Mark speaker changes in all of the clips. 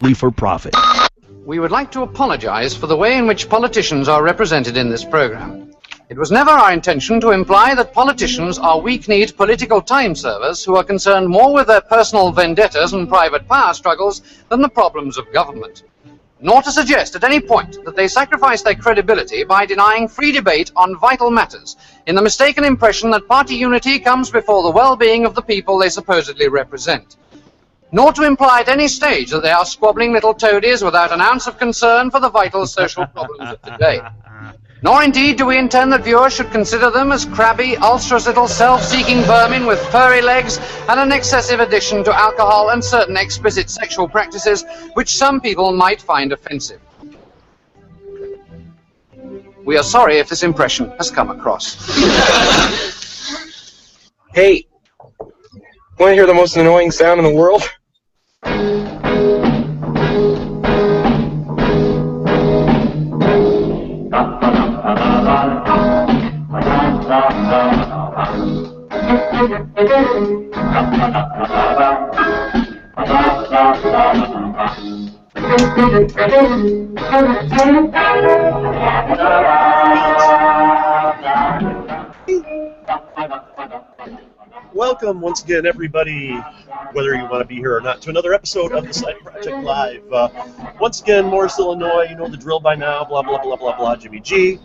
Speaker 1: strictly for profit.
Speaker 2: We would like to apologize for the way in which politicians are represented in this program. It was never our intention to imply that politicians are weak-kneed political time servers who are concerned more with their personal vendettas and private power struggles than the problems of government. Nor to suggest at any point that they sacrifice their credibility by denying free debate on vital matters, in the mistaken impression that party unity comes before the well-being of the people they supposedly represent. Nor to imply at any stage that they are squabbling little toadies without an ounce of concern for the vital social problems of today. Nor indeed do we intend that viewers should consider them as crabby, ulcerous little self-seeking vermin with furry legs and an excessive addiction to alcohol and certain explicit sexual practices which some people might find offensive. We are sorry if this impression has come across.
Speaker 3: Hey, want to hear the most annoying sound in the world?
Speaker 4: Welcome once again, everybody, whether you want to be here or not, to another episode of the Side Project Live. Once again, Morris, Illinois, you know the drill by now, blah, blah, blah, blah, blah, Jimmy G.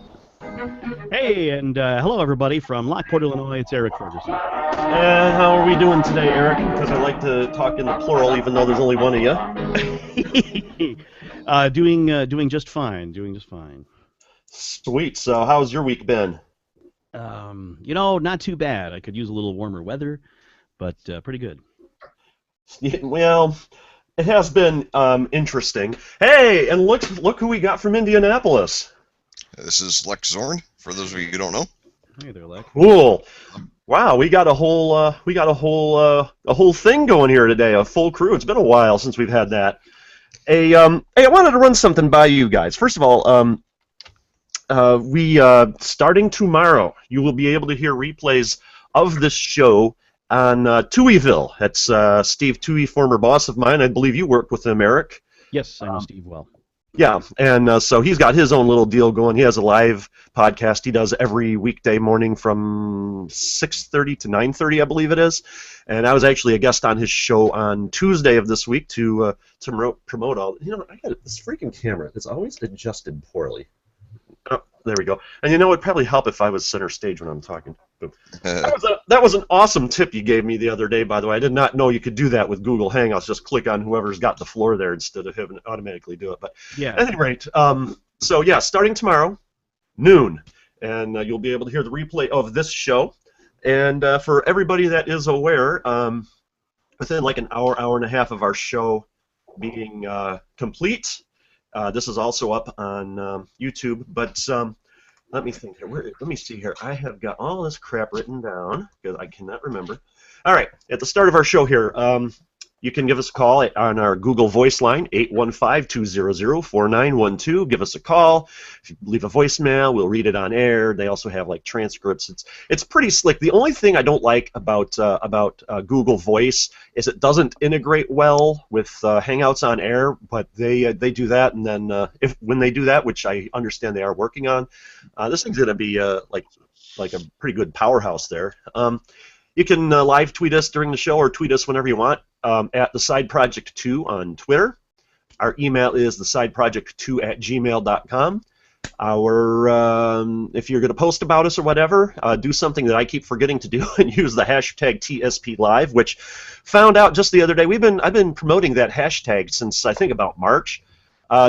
Speaker 1: Hey, and hello, everybody, from Lockport, Illinois. It's Eric Ferguson.
Speaker 4: And how are we doing today, Eric? Because I like to talk in the plural, even though there's only one of you.
Speaker 1: Doing just fine. Doing just fine.
Speaker 4: Sweet. So, how's your week been?
Speaker 1: Not too bad. I could use a little warmer weather, but pretty good.
Speaker 4: Yeah, well, it has been interesting. Hey, and look who we got from Indianapolis.
Speaker 5: This is Lex Zorn, for those of you who don't know.
Speaker 1: Hey there, Lex.
Speaker 4: Cool. Wow, we got a whole thing going here today, a full crew. It's been a while since we've had that. Hey, I wanted to run something by you guys. First of all, starting tomorrow, you will be able to hear replays of this show on Tuieville. That's Steve Tui, former boss of mine. I believe you worked with him, Eric.
Speaker 1: Yes, I know Steve well.
Speaker 4: Yeah, and so he's got his own little deal going. He has a live podcast he does every weekday morning from 6:30 to 9:30, I believe it is. And I was actually a guest on his show on Tuesday of this week to promote all. I got this freaking camera. It's always adjusted poorly. Oh, there we go. And it'd probably help if I was center stage when I'm talking. That was an awesome tip you gave me the other day, by the way. I did not know you could do that with Google Hangouts. Just click on whoever's got the floor there instead of having it automatically do it. But
Speaker 1: yeah.
Speaker 4: At any rate, so yeah, starting tomorrow, noon, and you'll be able to hear the replay of this show. And for everybody that is aware, within like an hour and a half of our show being complete, this is also up on YouTube, but let me think here. Let me see here. I have got all this crap written down because I cannot remember. All right, at the start of our show here, you can give us a call on our Google Voice line, 815-200-4912. Give us a call. If you leave a voicemail, we'll read it on air. They also have like transcripts. It's pretty slick. The only thing I don't like about Google Voice is it doesn't integrate well with Hangouts on air. But they do that, and then when they do that, which I understand they are working on, this thing's gonna be like a pretty good powerhouse there. You can live tweet us during the show or tweet us whenever you want at the Side Project 2 on Twitter. Our email is thesideproject2@gmail.com. If you're going to post about us or whatever, do something that I keep forgetting to do and use the hashtag TSPLive, which found out just the other day. I've been promoting that hashtag since I think about March.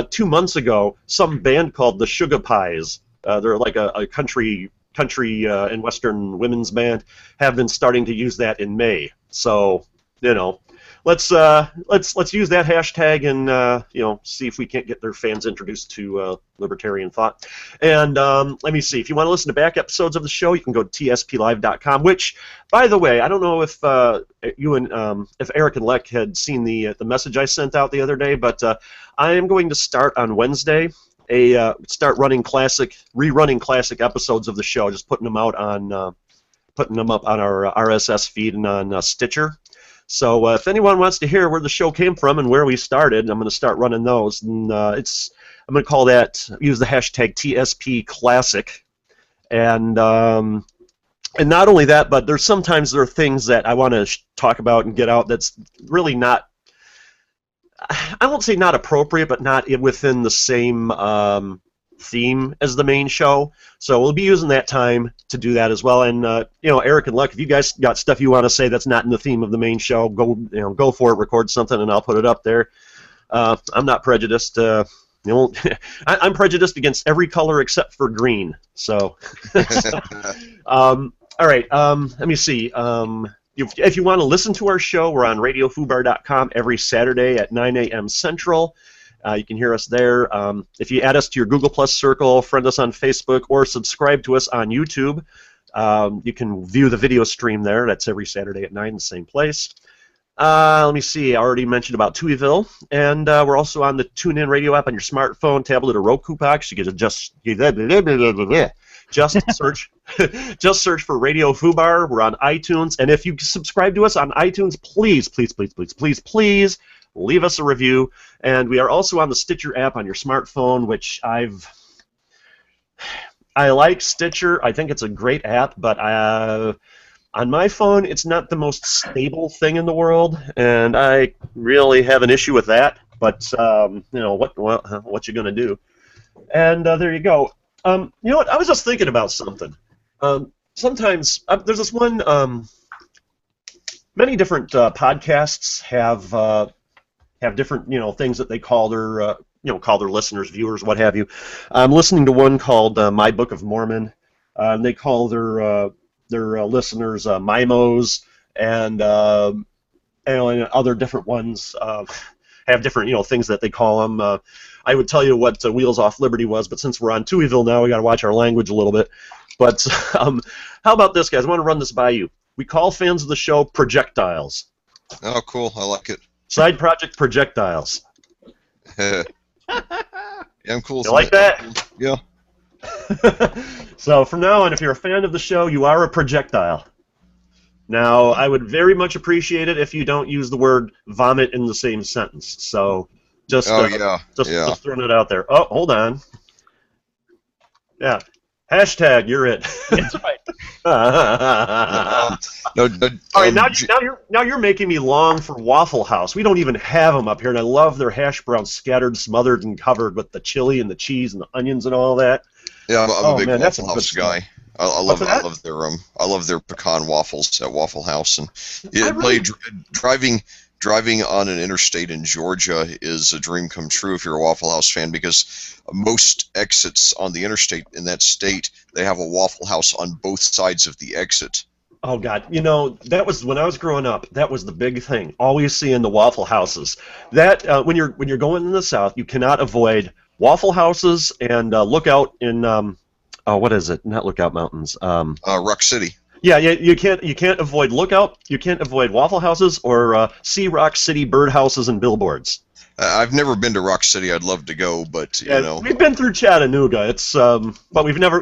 Speaker 4: 2 months ago, some band called the Sugar Pies. They're like a country and Western women's band, have been starting to use that in May. So, let's use that hashtag and see if we can't get their fans introduced to libertarian thought. And let me see. If you want to listen to back episodes of the show, you can go to tsplive.com. Which, by the way, I don't know if if Eric and Leck had seen the message I sent out the other day, but I am going to start on Wednesday. Start rerunning classic episodes of the show, just putting them up on our RSS feed and on Stitcher. So if anyone wants to hear where the show came from and where we started, I'm going to start running those. And I'm going to call that, use the hashtag TSP Classic. And not only that, but there are things that I want to talk about and get out that's really not, I won't say not appropriate, but not within the same theme as the main show. So we'll be using that time to do that as well. And Eric and Luck, if you guys got stuff you want to say that's not in the theme of the main show, go for it. Record something, and I'll put it up there. I'm not prejudiced. I'm prejudiced against every color except for green. So, all right. Let me see. If you want to listen to our show, we're on RadioFubar.com every Saturday at 9 a.m. Central. You can hear us there. If you add us to your Google Plus circle, friend us on Facebook, or subscribe to us on YouTube, you can view the video stream there. That's every Saturday at 9 in the same place. Let me see. I already mentioned about Tuiville, and we're also on the TuneIn Radio app on your smartphone, tablet, or Roku box. You can just search just search for Radio Fubar. We're on iTunes, and if you subscribe to us on iTunes, please leave us a review. And we are also on the Stitcher app on your smartphone, which I like Stitcher. I think it's a great app, but on my phone, it's not the most stable thing in the world, and I really have an issue with that. But what you gonna do? And there you go. You know what? I was just thinking about something. Sometimes there's this one. Many different podcasts have different things that they call their listeners, viewers, what have you. I'm listening to one called My Book of Mormon. And they call their listeners mimos, and and other different ones have different things that they call them. I would tell you what Wheels Off Liberty was, but since we're on Tuiville now, we got to watch our language a little bit. But how about this, guys? I want to run this by you. We call fans of the show projectiles.
Speaker 5: Oh, cool. I like it.
Speaker 4: Side project projectiles.
Speaker 5: Yeah, I'm cool.
Speaker 4: You like that?
Speaker 5: Yeah.
Speaker 4: So from now on, if you're a fan of the show, you are a projectile. Now, I would very much appreciate it if you don't use the word vomit in the same sentence. So just throwing it out there. Oh, hold on. Yeah. Hashtag, you're it.
Speaker 1: That's right.
Speaker 4: All right, now you're making me long for Waffle House. We don't even have them up here, and I love their hash browns scattered, smothered, and covered with the chili and the cheese and the onions and all that.
Speaker 5: Yeah, I'm a big
Speaker 4: man,
Speaker 5: Waffle House guy. I love their pecan waffles at Waffle House, and driving on an interstate in Georgia is a dream come true if you're a Waffle House fan, because most exits on the interstate in that state, they have a Waffle House on both sides of the exit.
Speaker 4: Oh God, that was when I was growing up. That was the big thing. Always seeing the Waffle Houses. That when you're going in the South, you cannot avoid Waffle Houses and Lookout in what is it? Not Lookout Mountains.
Speaker 5: Rock City.
Speaker 4: Yeah, you can't avoid Lookout. You can't avoid Waffle Houses or see Rock City birdhouses and billboards.
Speaker 5: I've never been to Rock City. I'd love to go, but
Speaker 4: we've been through Chattanooga. It's but we've never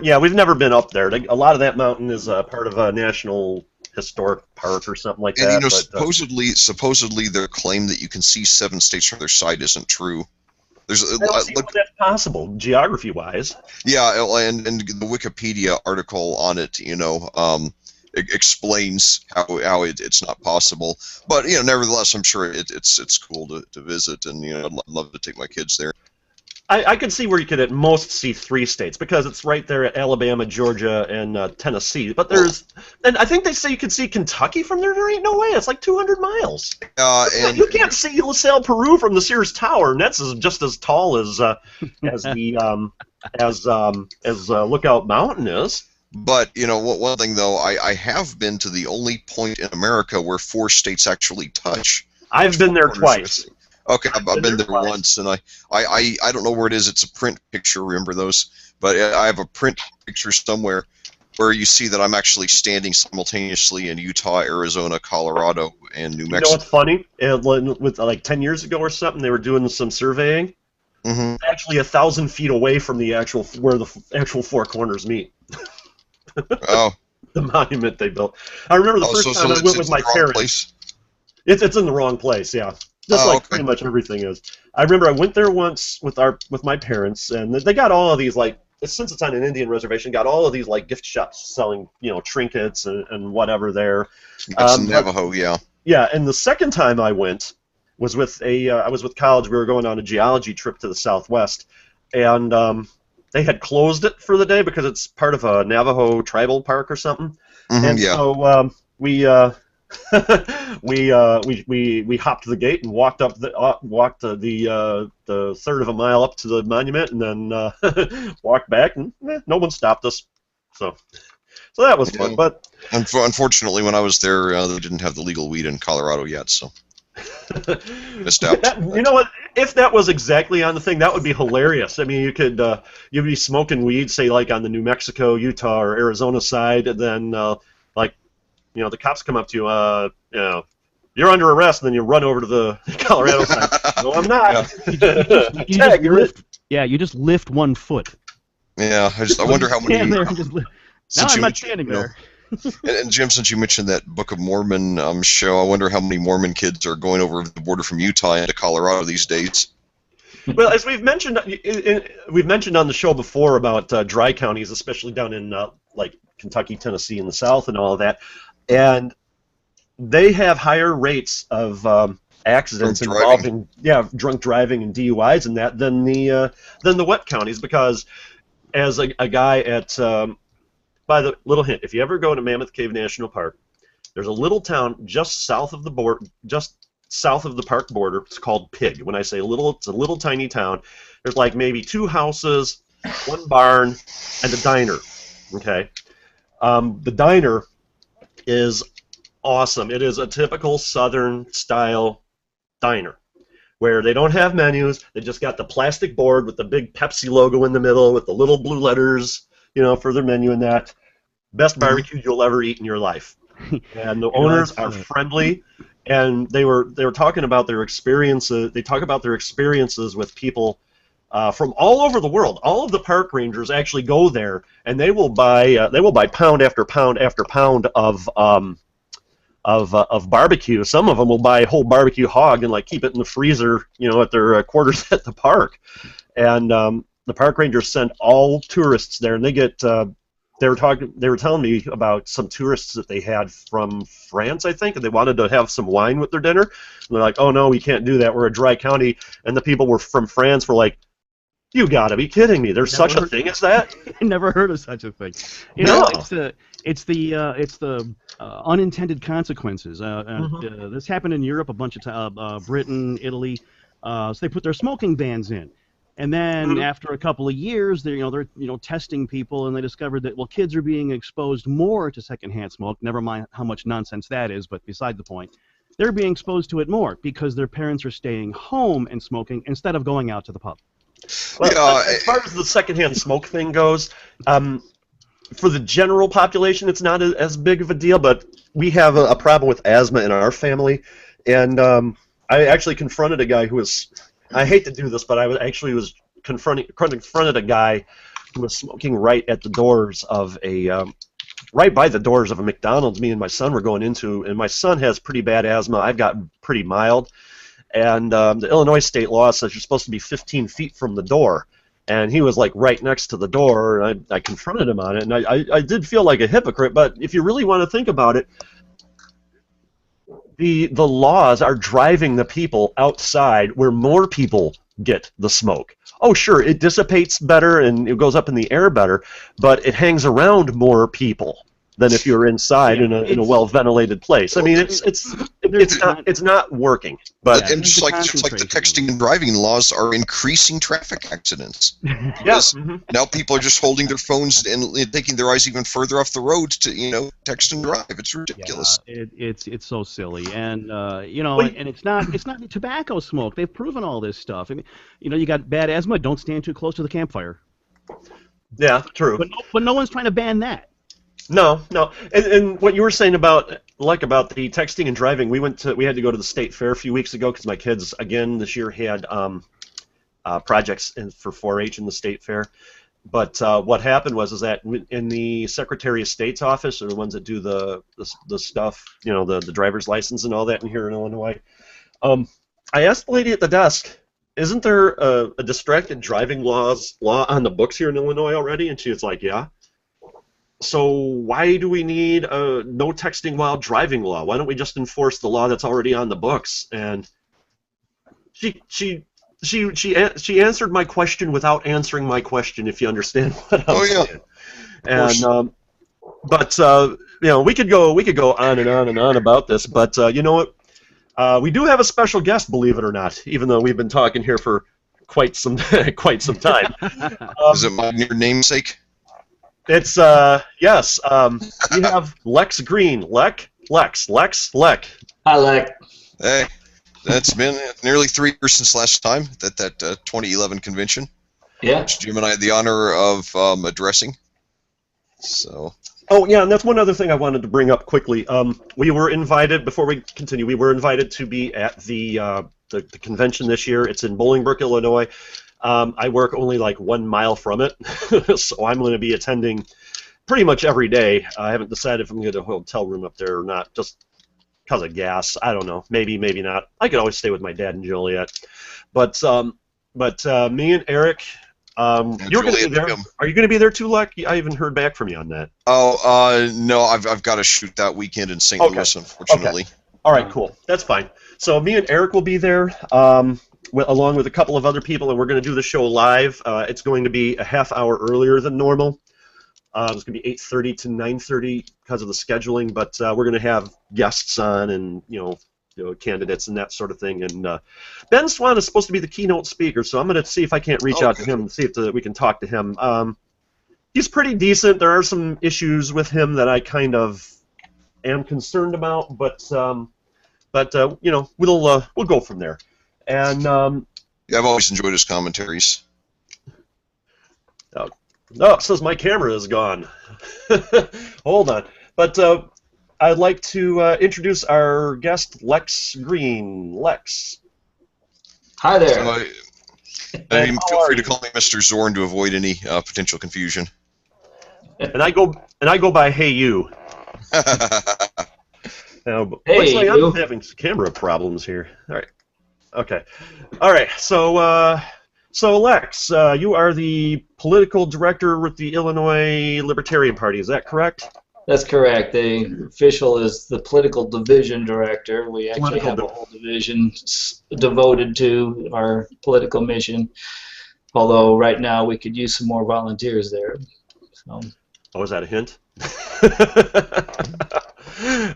Speaker 4: been up there. A lot of that mountain is part of a national historic park or something like that.
Speaker 5: And supposedly their claim that you can see 7 states from their side isn't true.
Speaker 4: I don't see how that's possible, geography-wise.
Speaker 5: Yeah, and the Wikipedia article on it, explains how it's not possible. But nevertheless, I'm sure it's cool to visit, and I'd love to take my kids there.
Speaker 4: I could see where you could at most see 3 states, because it's right there at Alabama, Georgia, and Tennessee. But and I think they say you could see Kentucky from there. There ain't no way. It's like 200 miles.
Speaker 5: And
Speaker 4: you can't see LaSalle, Peru from the Sears Tower, and that's just as tall as Lookout Mountain is.
Speaker 5: But one thing though, I have been to the only point in America where 4 states actually touch.
Speaker 4: I've been there twice.
Speaker 5: Okay, I've been there once, and I don't know where it is. It's a print picture, remember those? But I have a print picture somewhere where you see that I'm actually standing simultaneously in Utah, Arizona, Colorado, and New Mexico.
Speaker 4: You know what's funny? With like 10 years ago or something, they were doing some surveying.
Speaker 5: Mm-hmm.
Speaker 4: Actually, 1,000 feet away from where the actual 4 corners meet.
Speaker 5: Oh.
Speaker 4: The monument they built. I remember the first time I went with my parents.
Speaker 5: Place.
Speaker 4: It's in the wrong place, yeah. Just
Speaker 5: Oh,
Speaker 4: like
Speaker 5: okay.
Speaker 4: pretty much everything is. I remember I went there once with my parents, and they got all of these, like, since it's on an Indian reservation, got all of these like gift shops selling, trinkets and whatever there.
Speaker 5: That's in
Speaker 4: But
Speaker 5: Navajo, yeah.
Speaker 4: yeah, and the second time I went was with I was with college. We were going on a geology trip to the Southwest, and they had closed it for the day because it's part of a Navajo tribal park or something. And
Speaker 5: Yeah.
Speaker 4: so we we hopped the gate and walked the third of a mile up to the monument, and then walked back, and no one stopped us. So that was fun.
Speaker 5: Yeah.
Speaker 4: But
Speaker 5: Unfortunately, when I was there, they didn't have the legal weed in Colorado yet, so missed out.
Speaker 4: you know what? If that was exactly on the thing, that would be hilarious. I mean, you'd be smoking weed, say like on the New Mexico, Utah, or Arizona side, and then the cops come up to you, you're under arrest, and then you run over to the Colorado side. No, I'm not.
Speaker 1: You just lift 1 foot.
Speaker 5: Yeah, I wonder how many.
Speaker 1: Stand there and just lift. Now I'm not standing there.
Speaker 5: And Jim, since you mentioned that Book of Mormon show, I wonder how many Mormon kids are going over the border from Utah into Colorado these days.
Speaker 4: Well, as we've mentioned on the show before about dry counties, especially down in like Kentucky, Tennessee, and the South, and all of that, and they have higher rates of accidents involving drunk driving and DUIs and that than the wet counties, because as a guy at by the little hint, if you ever go to Mammoth Cave National Park, there's a little town just south of the park border. It's called Pig. When I say little, it's a little tiny town. There's like maybe 2 houses, 1 barn, and a diner. Okay, the diner is awesome. It is a typical Southern style diner where they don't have menus. They just got the plastic board with the big Pepsi logo in the middle with the little blue letters, for their menu and that. Best barbecue you'll ever eat in your life. And the owners are friendly, and they were talking about their experiences. They talk about their experiences with people from all over the world. All of the park rangers actually go there, and they will buy pound after pound after pound of barbecue. Some of them will buy a whole barbecue hog and like keep it in the freezer, at their quarters at the park. And the park rangers send all tourists there, and they get. They were telling me about some tourists that they had from France, I think, and they wanted to have some wine with their dinner. And they're like, "Oh no, we can't do that. We're a dry county." And the people from France were like, "You got to be kidding me! There's such a thing as that?"
Speaker 1: I never heard of such a thing. It's the unintended consequences. This happened in Europe a bunch of times. Britain, Italy. So they put their smoking bans in. And then after a couple of years, they're testing people, and they discovered that kids are being exposed more to secondhand smoke. Never mind how much nonsense that is, but beside the point, they're being exposed to it more because their parents are staying home and smoking instead of going out to the pub.
Speaker 4: Well, as far as the secondhand smoke thing goes, for the general population, it's not as big of a deal. But we have a problem with asthma in our family, and I actually confronted a guy who was. I hate to do this, but I was confronted a guy who was smoking right at the doors of right by the doors of a McDonald's. Me and my son were going into, and my son has pretty bad asthma. I've got pretty mild, and the Illinois state law says you're supposed to be 15 feet from the door, and he was like right next to the door. And I confronted him on it, and I did feel like a hypocrite. But if you really want to think about it. The laws are driving the people outside where more people get the smoke. Oh, sure, it dissipates better and it goes up in the air better, but it hangs around more people than if you're inside in a well-ventilated place. I mean, it's not working. But
Speaker 5: and just like the texting and driving laws are increasing traffic accidents.
Speaker 4: Yes.
Speaker 5: Now people are just holding their phones and taking their eyes even further off the road to text and drive. It's ridiculous.
Speaker 1: Yeah, it's so silly, and and it's not tobacco smoke. They've proven all this stuff. I mean, you got bad asthma. Don't stand too close to the campfire.
Speaker 4: Yeah, true.
Speaker 1: But no one's trying to ban that.
Speaker 4: No, and what you were saying about the texting and driving, we had to go to the state fair a few weeks ago because my kids again this year had projects for 4-H in the state fair, But what happened was that in the Secretary of State's office, or the ones that do the stuff, you know, the driver's license and all that in here in Illinois, I asked the lady at the desk, isn't there a distracted driving law on the books here in Illinois already? And she was like, yeah. So why do we need a no texting while driving law? Why don't we just enforce the law that's already on the books? And she answered my question without answering my question, if you understand what I'm saying. And but you know, we could go on and on and on about this, but you know what? We do have a special guest, believe it or not, even though we've been talking here for quite some time.
Speaker 5: Is it my near namesake?
Speaker 4: It's yes. We have Lex Green. Lex.
Speaker 6: Hi, Lex.
Speaker 5: Hey, that's been nearly 3 years since last time that 2011 convention.
Speaker 6: Yeah.
Speaker 5: Which Jim and I had the honor of addressing. So.
Speaker 4: Oh yeah, and that's one other thing I wanted to bring up quickly. We were invited, before we continue, we were invited to be at the convention this year. It's in Bolingbrook, Illinois. I work only like 1 mile from it, so I'm going to be attending pretty much every day. I haven't decided if I'm going to get a hotel room up there or not, just because of gas. I don't know. Maybe, maybe not. I could always stay with my dad in Joliet. But me and Eric, you're going to be there. Are you going to be there too, Luck? I haven't heard back from you on that.
Speaker 5: Oh, no, I've got to shoot that weekend in St. Louis, unfortunately.
Speaker 4: Okay. All right, cool. That's fine. So me and Eric will be there. Along with a couple of other people, and we're going to do the show live. It's going to be a half hour earlier than normal. It's going to be 8:30 to 9:30 because of the scheduling, but we're going to have guests on and you know candidates and that sort of thing. And Ben Swan is supposed to be the keynote speaker, so I'm going to see if I can't reach out to him and see if we can talk to him. He's pretty decent. There are some issues with him that I kind of am concerned about, but you know, we'll go from there. And
Speaker 5: yeah, I've always enjoyed his commentaries.
Speaker 4: Oh, it says my camera is gone. Hold on. But I'd like to introduce our guest, Lex Green. Lex.
Speaker 6: Hi there.
Speaker 5: Feel free to call me Mr. Zorn to avoid any potential confusion.
Speaker 4: And I go by Hey You. Now,
Speaker 6: hey,
Speaker 4: like I'm having some camera problems here. All right. Okay. All right. So Lex, you are the political director with the Illinois Libertarian Party. Is that correct?
Speaker 6: That's correct. The official is the political division director. We actually have a whole division devoted to our political mission. Although right now we could use some more volunteers there. So.
Speaker 4: Oh, is that a hint?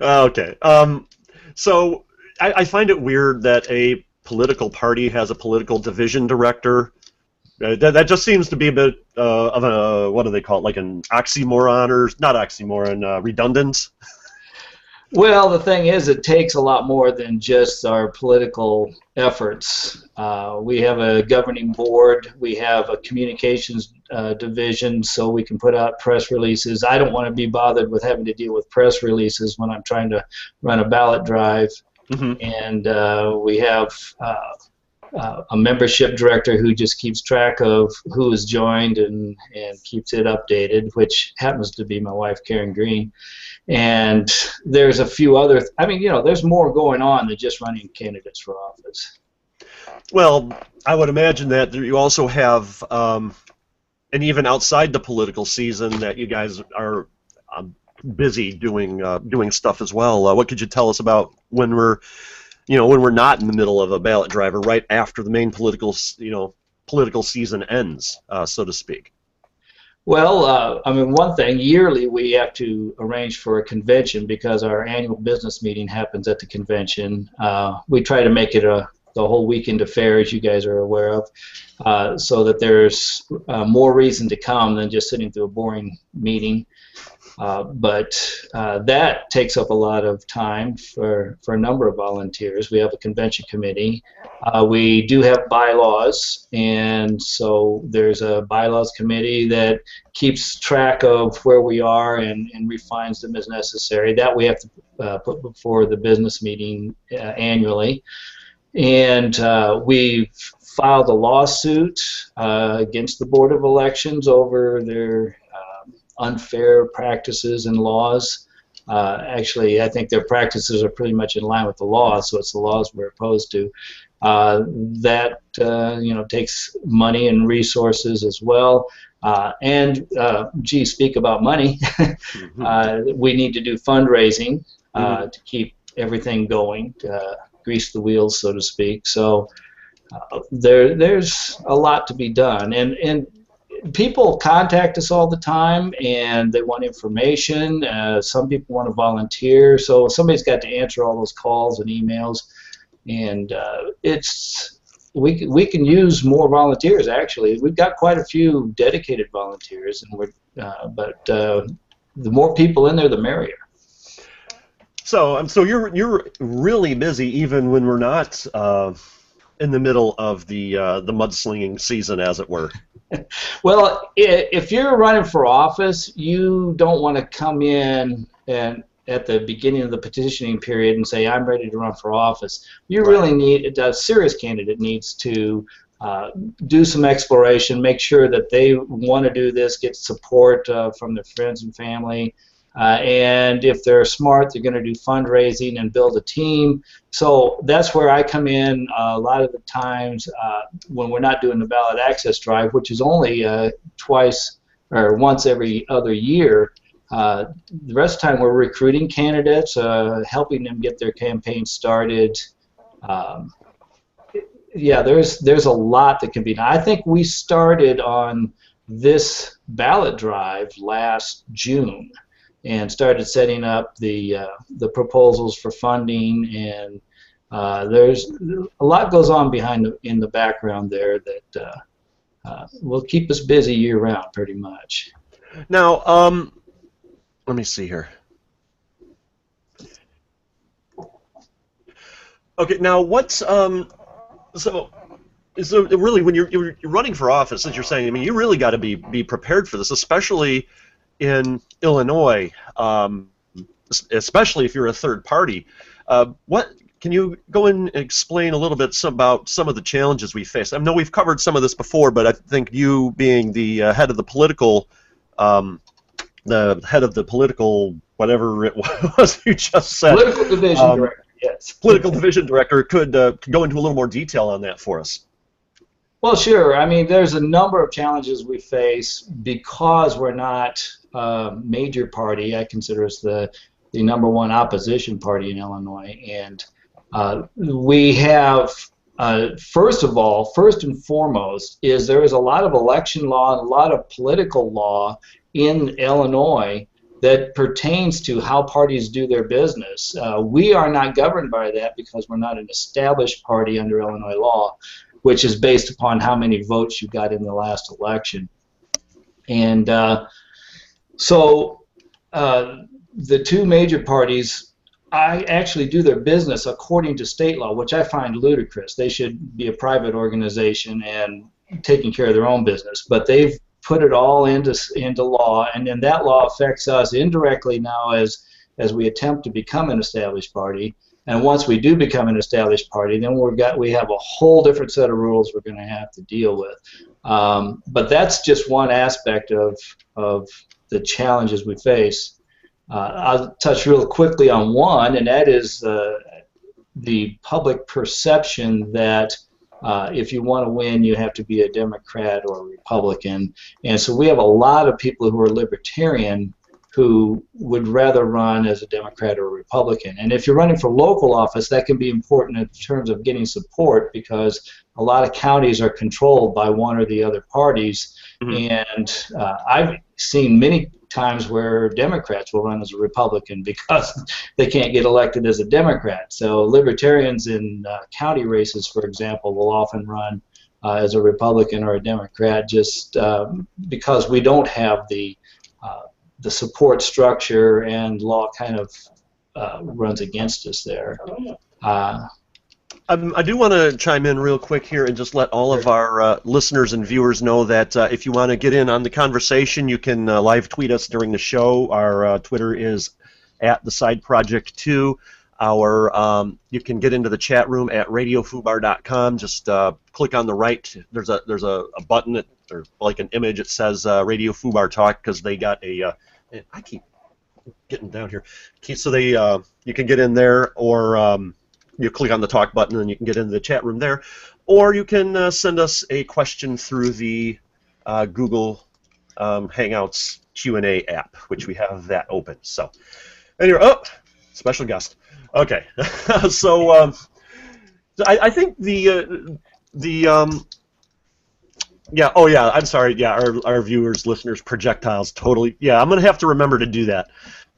Speaker 4: Okay. So I find it weird that a political party has a political division director. That just seems to be a bit of a, what do they call it, like an oxymoron, or not oxymoron, redundant?
Speaker 6: Well, the thing is, it takes a lot more than just our political efforts. We have a governing board. We have a communications division, so we can put out press releases. I don't want to be bothered with having to deal with press releases when I'm trying to run a ballot drive. Mm-hmm. And we have a membership director who just keeps track of who has joined and keeps it updated, which happens to be my wife, Karen Green. And there's a few other, I mean, you know, there's more going on than just running candidates for office.
Speaker 4: Well, I would imagine that you also have, and even outside the political season, that you guys are busy doing stuff as well. What could you tell us about when we're not in the middle of a ballot drive, or right after the main political season ends, so to speak?
Speaker 6: Well, I mean, one thing, yearly we have to arrange for a convention because our annual business meeting happens at the convention. We try to make it the whole weekend affair, as you guys are aware of, so that there's more reason to come than just sitting through a boring meeting. But that takes up a lot of time for a number of volunteers. We have a convention committee. We do have bylaws, and so there's a bylaws committee that keeps track of where we are and refines them as necessary. That we have to put before the business meeting annually. And we filed a lawsuit against the Board of Elections over their unfair practices and laws. Actually, I think their practices are pretty much in line with the law, so it's the laws we're opposed to. That takes money and resources as well. Speak about money. We need to do fundraising to keep everything going, grease the wheels, so to speak. So there's a lot to be done, and people contact us all the time, and they want information. Some people want to volunteer, so somebody's got to answer all those calls and emails, and we can use more volunteers. Actually, we've got quite a few dedicated volunteers, and but the more people in there, the merrier.
Speaker 4: So you're really busy even when we're not in the middle of the mudslinging season, as it were.
Speaker 6: Well, if you're running for office, you don't want to come in and at the beginning of the petitioning period and say, I'm ready to run for office. You really need, a serious candidate needs to do some exploration, make sure that they want to do this, get support from their friends and family. And if they're smart, they're going to do fundraising and build a team. So that's where I come in a lot of the times when we're not doing the ballot access drive, which is only twice or once every other year. The rest of the time we're recruiting candidates, helping them get their campaign started. Yeah, there's a lot that can be done. I think we started on this ballot drive last June and started setting up the proposals for funding, and there's a lot goes on in the background there that will keep us busy year round, pretty much.
Speaker 4: Now, let me see here. Okay, now what's so really when you're running for office, as you're saying, I mean, you really got to be prepared for this, especially in Illinois, especially if you're a third party. What can you go and explain a little bit about some of the challenges we face? I know we've covered some of this before, but I think you being the head of the political, whatever it was you just said,
Speaker 6: political division director, yes,
Speaker 4: political division director, could go into a little more detail on that for us.
Speaker 6: Well, sure. I mean, there's a number of challenges we face because we're not a major party. I consider us the #1 opposition party in Illinois, and we have, first and foremost, is there is a lot of election law and a lot of political law in Illinois that pertains to how parties do their business. We are not governed by that because we're not an established party under Illinois law, which is based upon how many votes you got in the last election. And so the two major parties actually do their business according to state law, which I find ludicrous. They should be a private organization and taking care of their own business, but they've put it all into law, and then that law affects us indirectly now as we attempt to become an established party. And once we do become an established party, then we have a whole different set of rules we're going to have to deal with. But that's just one aspect of the challenges we face. I'll touch real quickly on one, and that is the public perception that if you want to win, you have to be a Democrat or a Republican. And so we have a lot of people who are libertarian who would rather run as a Democrat or a Republican. And if you're running for local office, that can be important in terms of getting support because a lot of counties are controlled by one or the other parties. And I've seen many times where Democrats will run as a Republican because they can't get elected as a Democrat. So libertarians in county races, for example, will often run as a Republican or a Democrat just because we don't have the support structure, and law kind of runs against us there.
Speaker 4: I do want to chime in real quick here and just let all of our listeners and viewers know that if you want to get in on the conversation, you can live tweet us during the show. Our Twitter is @TheSideProject2. You can get into the chat room at radiofubar.com. Just click on the right. There's a button or like an image. It says Radio Fubar Talk, because they got a. I keep getting down here. So they you can get in there, or you click on the talk button and you can get into the chat room there, or you can send us a question through the Google Hangouts Q&A app, which we have that open. So anyway, special guest. Okay, so I think yeah, oh yeah, I'm sorry, yeah, our viewers, listeners, projectiles, totally, yeah, I'm going to have to remember to do that.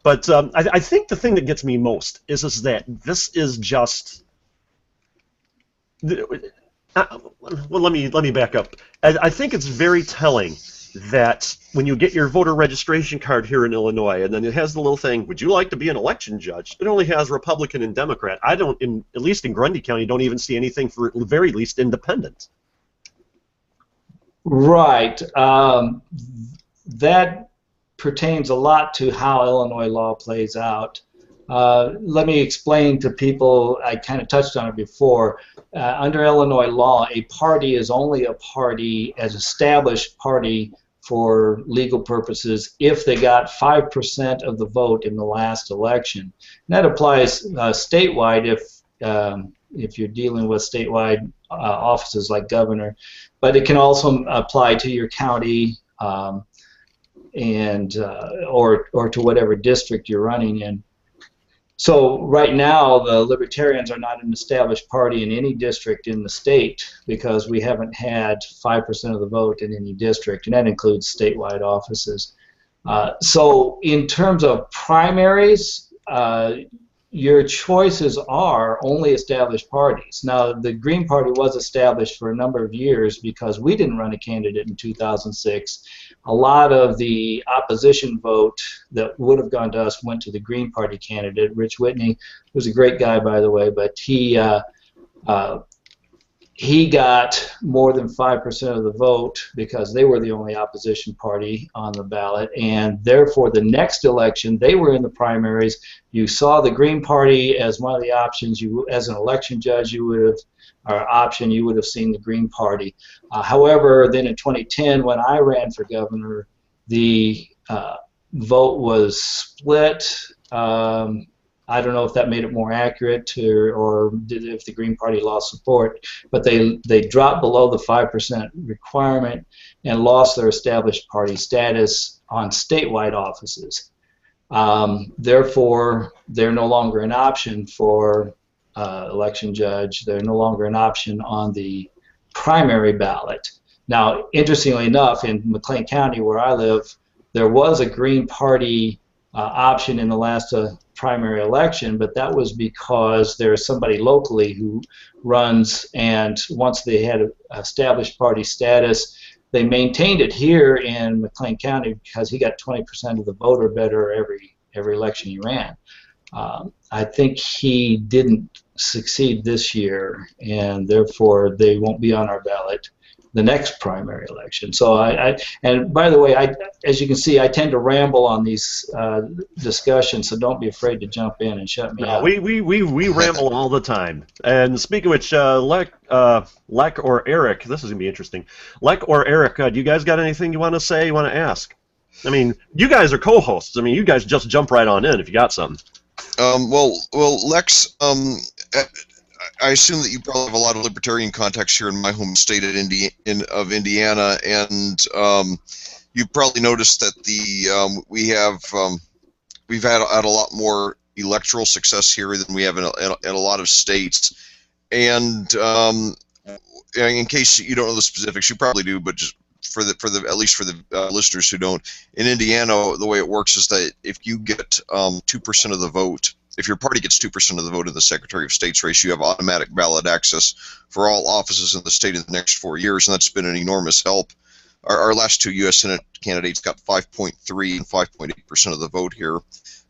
Speaker 4: But I think the thing that gets me most is that this is just, well, let me back up. I think it's very telling that when you get your voter registration card here in Illinois, and then it has the little thing, would you like to be an election judge? It only has Republican and Democrat. I don't, at least in Grundy County, don't even see anything for, at the very least, independent.
Speaker 6: Right. That pertains a lot to how Illinois law plays out. Let me explain to people, I kind of touched on it before. Under Illinois law, a party is only a party, as established party for legal purposes, if they got 5% of the vote in the last election. And that applies statewide if you're dealing with statewide offices like governor, but it can also apply to your county and or to whatever district you're running in. So right now the Libertarians are not an established party in any district in the state because we haven't had 5% of the vote in any district, and that includes statewide offices. So in terms of primaries, your choices are only established parties. Now, the Green Party was established for a number of years because we didn't run a candidate in 2006. A lot of the opposition vote that would have gone to us went to the Green Party candidate, Rich Whitney, who's a great guy, by the way, but he got more than 5% of the vote because they were the only opposition party on the ballot, and therefore the next election they were in the primaries. You saw the Green Party as one of the options. You, as an election judge, you would have seen the Green Party. However, then in 2010, when I ran for governor, the vote was split. I don't know if that made it more accurate or if the Green Party lost support, but they dropped below the 5% requirement and lost their established party status on statewide offices. Therefore, they're no longer an option for election judge. They're no longer an option on the primary ballot. Now, interestingly enough, in McLean County, where I live, there was a Green Party option in the last primary election, but that was because there's somebody locally who runs, and once they had established party status, they maintained it here in McLean County because he got 20% of the vote or better every election he ran. I think he didn't succeed this year, and therefore they won't be on our ballot the next primary election. So and by the way, as you can see, I tend to ramble on these discussions, so don't be afraid to jump in and shut me up.
Speaker 4: We ramble all the time. And speaking of which, Lek or Eric, this is going to be interesting. Lek or Eric, do you guys got anything you want to say, you want to ask? I mean, you guys are co-hosts. I mean, you guys just jump right on in if you got something.
Speaker 5: Well, Lex, I assume that you probably have a lot of libertarian contacts here in my home state of Indiana, and you probably noticed that we've had a lot more electoral success here than we have in a lot of states. And in case you don't know the specifics, you probably do, but just at least for the listeners who don't, in Indiana, the way it works is that if you get 2% of the vote. If your party gets 2% of the vote in the Secretary of State's race, you have automatic ballot access for all offices in the state in the next 4 years, and that's been an enormous help. Our last two U.S. Senate candidates got 5.3 and 5.8% of the vote here.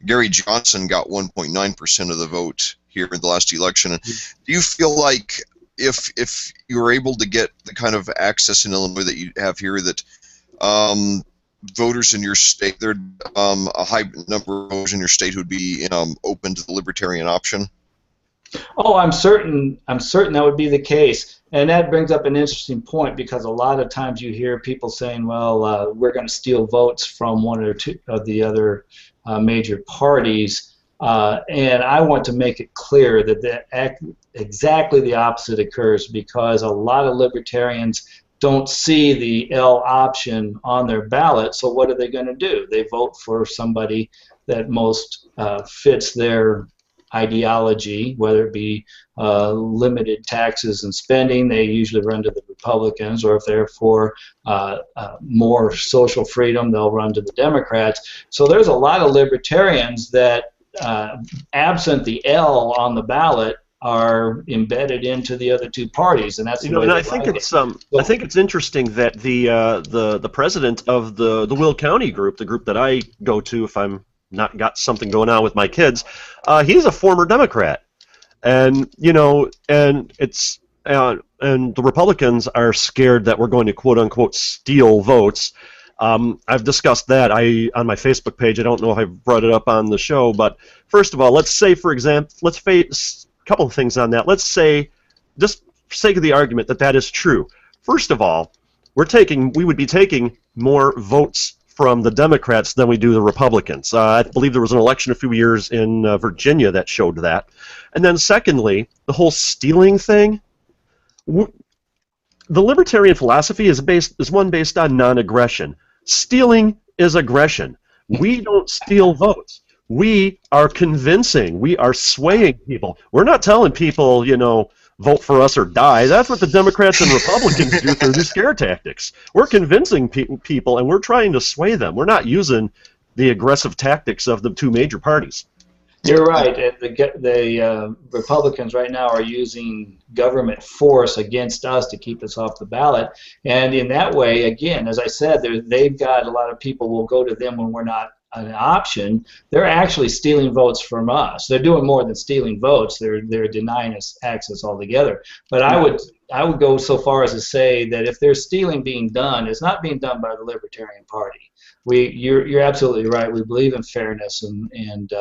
Speaker 5: Gary Johnson got 1.9% of the vote here in the last election. And do you feel like if you were able to get the kind of access in Illinois that you have here, that voters in your state, a high number of voters in your state who would be open to the libertarian option?
Speaker 6: Oh, I'm certain. I'm certain that would be the case, and that brings up an interesting point because a lot of times you hear people saying, "Well, we're going to steal votes from one or two of the other major parties," and I want to make it clear that exactly the opposite occurs because a lot of libertarians don't see the L option on their ballot. So what are they going to do? They vote for somebody that most fits their ideology, whether it be limited taxes and spending. They usually run to the Republicans, or if they're for more social freedom, they'll run to the Democrats. So there's a lot of libertarians that, absent the L on the ballot, are embedded into the other two parties, and that's the way
Speaker 4: and
Speaker 6: they
Speaker 4: I think
Speaker 6: like
Speaker 4: it's
Speaker 6: it.
Speaker 4: I think it's interesting that the president of the Will County group, the group that I go to if I'm not got something going on with my kids, he's a former Democrat, and and it's and the Republicans are scared that we're going to quote unquote steal votes. I've discussed that on my Facebook page. I don't know if I've brought it up on the show, but first of all, let's say, for example, let's face a couple of things on that. Let's say, just for sake of the argument, that is true. First of all, we would be taking more votes from the Democrats than we do the Republicans. I believe there was an election a few years in Virginia that showed that. And then secondly, the whole stealing thing. The libertarian philosophy is one based on non-aggression. Stealing is aggression. We don't steal votes. We are convincing. We are swaying people. We're not telling people, vote for us or die. That's what the Democrats and Republicans do through these scare tactics. We're convincing people, and we're trying to sway them. We're not using the aggressive tactics of the two major parties.
Speaker 6: You're right. The Republicans right now are using government force against us to keep us off the ballot. And in that way, again, as I said, they've got a lot of people will go to them when we're not an option. They're actually stealing votes from us. They're doing more than stealing votes. They're denying us access altogether. But I would go so far as to say that if there's stealing being done, it's not being done by the Libertarian Party. You're absolutely right. We believe in fairness, and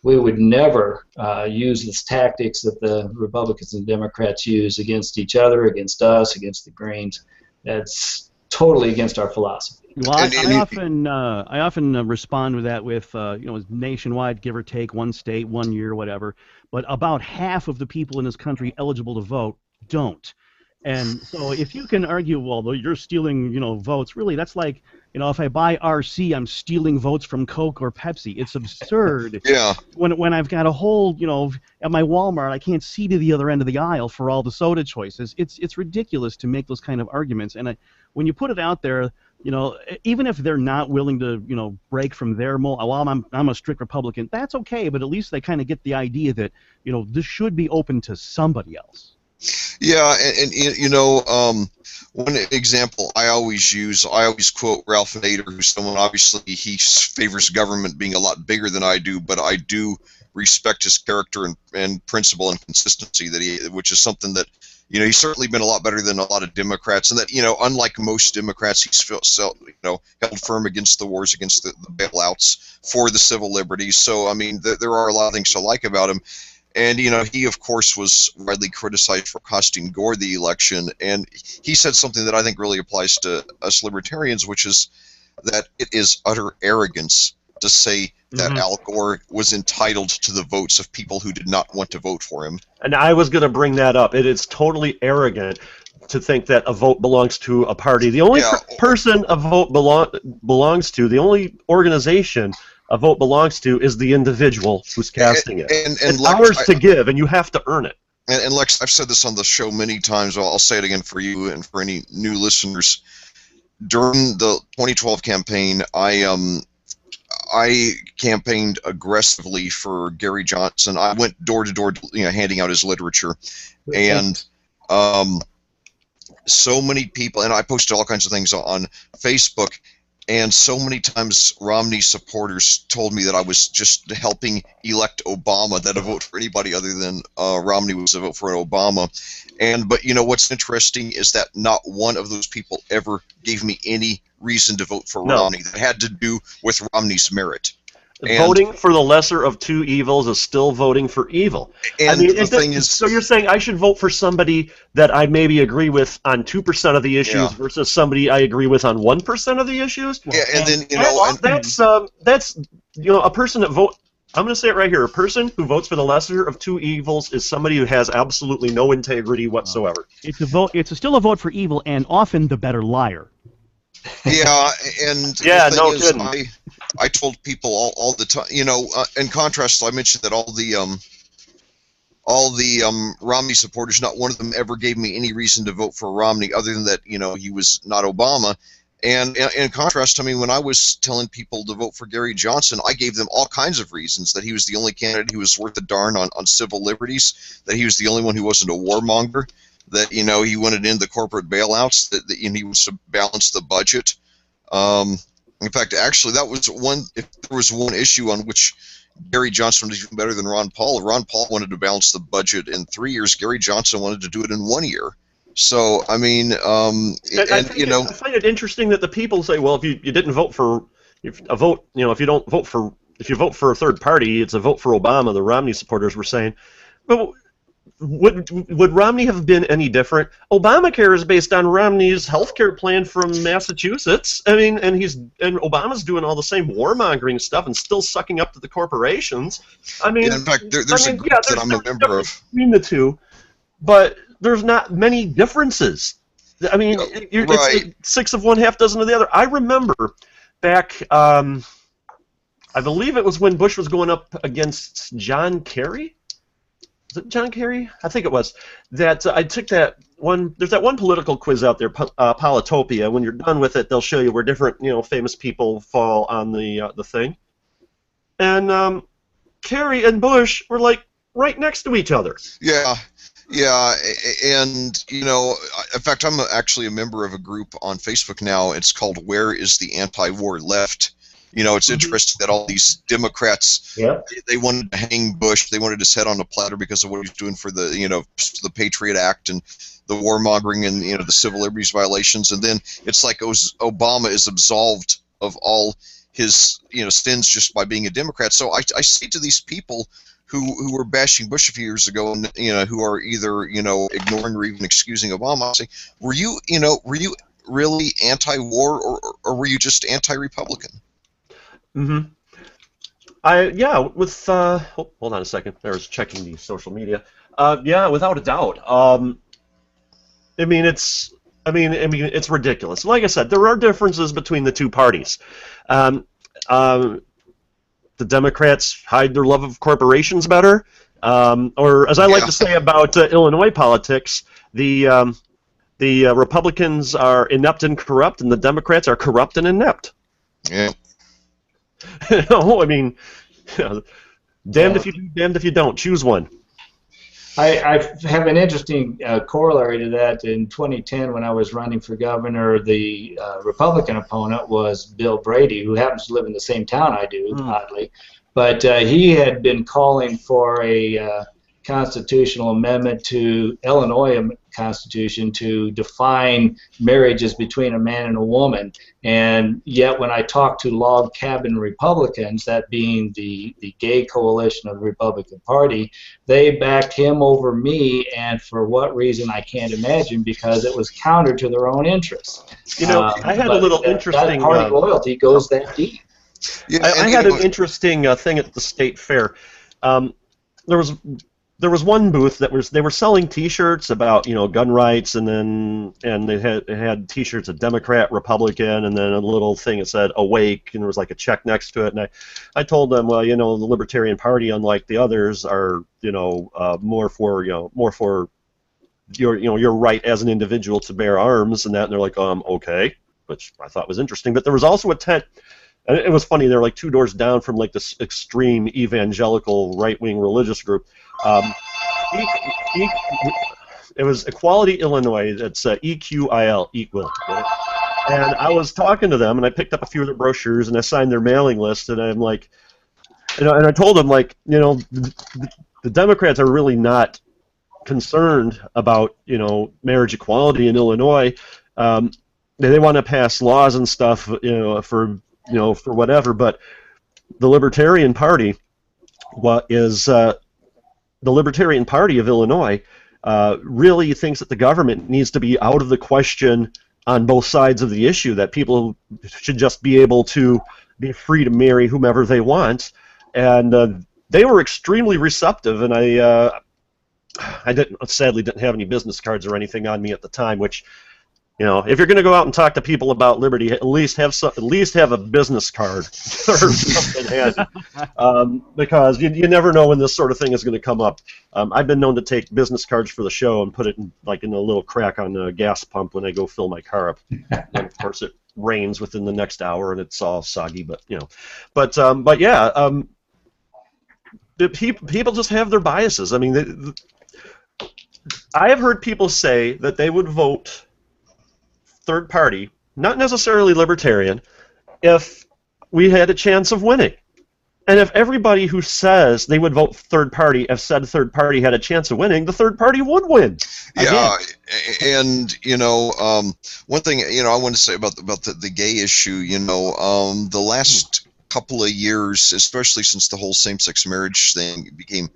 Speaker 6: we would never use these tactics that the Republicans and Democrats use against each other, against us, against the Greens. That's totally against our philosophy.
Speaker 1: Well, I often respond with that with nationwide, give or take, one state, 1 year, whatever. But about half of the people in this country eligible to vote don't. And so if you can argue, well, you're stealing, votes, really, that's like, if I buy RC, I'm stealing votes from Coke or Pepsi. It's absurd.
Speaker 5: Yeah.
Speaker 1: When I've got a whole, at my Walmart, I can't see to the other end of the aisle for all the soda choices. It's ridiculous to make those kind of arguments. And when you put it out there, even if they're not willing to, break from their mold, well, I'm a strict Republican, that's okay, but at least they kind of get the idea that, this should be open to somebody else.
Speaker 5: Yeah, and one example I always quote Ralph Nader, who's someone, obviously he favors government being a lot bigger than I do, but I do respect his character and principle and consistency which is something that, he's certainly been a lot better than a lot of Democrats, and that, unlike most Democrats, he's held firm against the wars, against the bailouts, for the civil liberties. So, I mean, there are a lot of things to like about him. And, he, of course, was widely criticized for costing Gore the election. And he said something that I think really applies to us libertarians, which is that it is utter arrogance to say that Al Gore was entitled to the votes of people who did not want to vote for him.
Speaker 4: And I was going to bring that up. It is totally arrogant to think that a vote belongs to a party. The only person a vote belongs to, the only organization a vote belongs to, is the individual who's casting it. And it's Lex, ours to give, and you have to earn it.
Speaker 5: And Lex, I've said this on the show many times. I'll say it again for you and for any new listeners. During the 2012 campaign, I campaigned aggressively for Gary Johnson. I went door to door, handing out his literature, and so many people. And I posted all kinds of things on Facebook. And so many times Romney supporters told me that I was just helping elect Obama, that a vote for anybody other than Romney was a vote for Obama. But what's interesting is that not one of those people ever gave me any reason to vote for Romney that had to do with Romney's merit.
Speaker 4: voting for the lesser of two evils is still voting for evil.
Speaker 5: And the thing is,
Speaker 4: so you're saying I should vote for somebody that I maybe agree with on 2% of the issues versus somebody I agree with on 1% of the issues?
Speaker 5: Yeah, and then
Speaker 4: that's a person that vote. I'm going to say it right here. A person who votes for the lesser of two evils is somebody who has absolutely no integrity whatsoever.
Speaker 1: It's a vote. It's still a vote for evil, and often the better liar.
Speaker 5: Yeah, and the thing is, I told people all the time, in contrast, I mentioned that all the Romney supporters, not one of them ever gave me any reason to vote for Romney other than that, he was not Obama. And in contrast, I mean, when I was telling people to vote for Gary Johnson, I gave them all kinds of reasons, that he was the only candidate who was worth a darn on civil liberties, that he was the only one who wasn't a warmonger, that, he wanted to end the corporate bailouts, that he was to balance the budget. In fact, actually, that was if there was one issue on which Gary Johnson was even better than Ron Paul. Ron Paul wanted to balance the budget in 3 years. Gary Johnson wanted to do it in 1 year. So, I mean,
Speaker 4: I find it interesting that the people say, well, if you didn't vote for, if you vote for a third party, it's a vote for Obama. The Romney supporters were saying, but would Romney have been any different? Obamacare is based on Romney's health care plan from Massachusetts. I mean, and Obama's doing all the same warmongering stuff and still sucking up to the corporations. I mean,
Speaker 5: in fact, there's a group that I'm a member of between
Speaker 4: the two, but there's not many differences. I mean, it's like 6 of one, half dozen of the other. I remember back, I believe it was when Bush was going up against John Kerry. Was it John Kerry? I think it was. That I took that one. There's that one political quiz out there, Politopia. When you're done with it, they'll show you where different, famous people fall on the thing. And Kerry and Bush were like right next to each other.
Speaker 5: Yeah. Yeah, and, in fact, I'm actually a member of a group on Facebook now. It's called Where is the Anti-War Left? It's interesting that all these Democrats, they wanted to hang Bush. They wanted his head on a platter because of what he's doing for the, the Patriot Act and the warmongering and, the civil liberties violations. And then it's like Obama is absolved of all his, sins just by being a Democrat. So I say to these people who were bashing Bush a few years ago, and who are either ignoring or even excusing Obama, saying, were you really anti-war, or were you just anti-Republican?
Speaker 4: Mm-hmm. Hold on a second. I was checking the social media. Yeah, without a doubt. I mean, it's ridiculous. Like I said, there are differences between the two parties. The Democrats hide their love of corporations better, or as I like to say about Illinois politics, the Republicans are inept and corrupt, and the Democrats are corrupt and inept.
Speaker 5: Yeah.
Speaker 4: I mean, damned if you do, damned if you don't. Choose one.
Speaker 6: I have an interesting corollary to that. In 2010, when I was running for governor, the Republican opponent was Bill Brady, who happens to live in the same town I do, oddly. But he had been calling for a constitutional amendment to Illinois Constitution to define marriages between a man and a woman. And yet when I talked to log cabin Republicans, that being the gay coalition of the Republican Party, they backed him over me, and for what reason I can't imagine, because it was counter to their own interests.
Speaker 4: I had a little interesting...
Speaker 6: That party loyalty goes that deep.
Speaker 4: Yeah, I had an interesting thing at the state fair. There was one booth they were selling T-shirts about gun rights, and they had T-shirts of Democrat, Republican, and then a little thing that said "Awake," and there was like a check next to it. And I told them, well, the Libertarian Party, unlike the others, are more for your right as an individual to bear arms and that. And they're like, okay, which I thought was interesting. But there was also a tent. And it was funny. They're like 2 doors down from like this extreme evangelical right-wing religious group. It was Equality Illinois. That's EQIL, equal. And I was talking to them, and I picked up a few of their brochures, and I signed their mailing list, and I'm like, and I told them, like, the Democrats are really not concerned about marriage equality in Illinois. They want to pass laws and stuff, for whatever, but the Libertarian Party the Libertarian Party of Illinois really thinks that the government needs to be out of the question on both sides of the issue, that people should just be able to be free to marry whomever they want. And they were extremely receptive, and I sadly didn't have any business cards or anything on me at the time, which, you know, if you're going to go out and talk to people about liberty, at least have a business card or something handy, because you never know when this sort of thing is going to come up. I've been known to take business cards for the show and put it in a little crack on a gas pump when I go fill my car up. And of course, it rains within the next hour and it's all soggy. But you know, but yeah, people just have their biases. I mean, I have heard people say that they would vote third party, not necessarily libertarian, if we had a chance of winning. And if everybody who says they would vote third party, if said third party had a chance of winning, the third party would win.
Speaker 5: Yeah, and you know, one thing, you know, I want to say about the gay issue, you know, the last couple of years, especially since the whole same-sex marriage thing became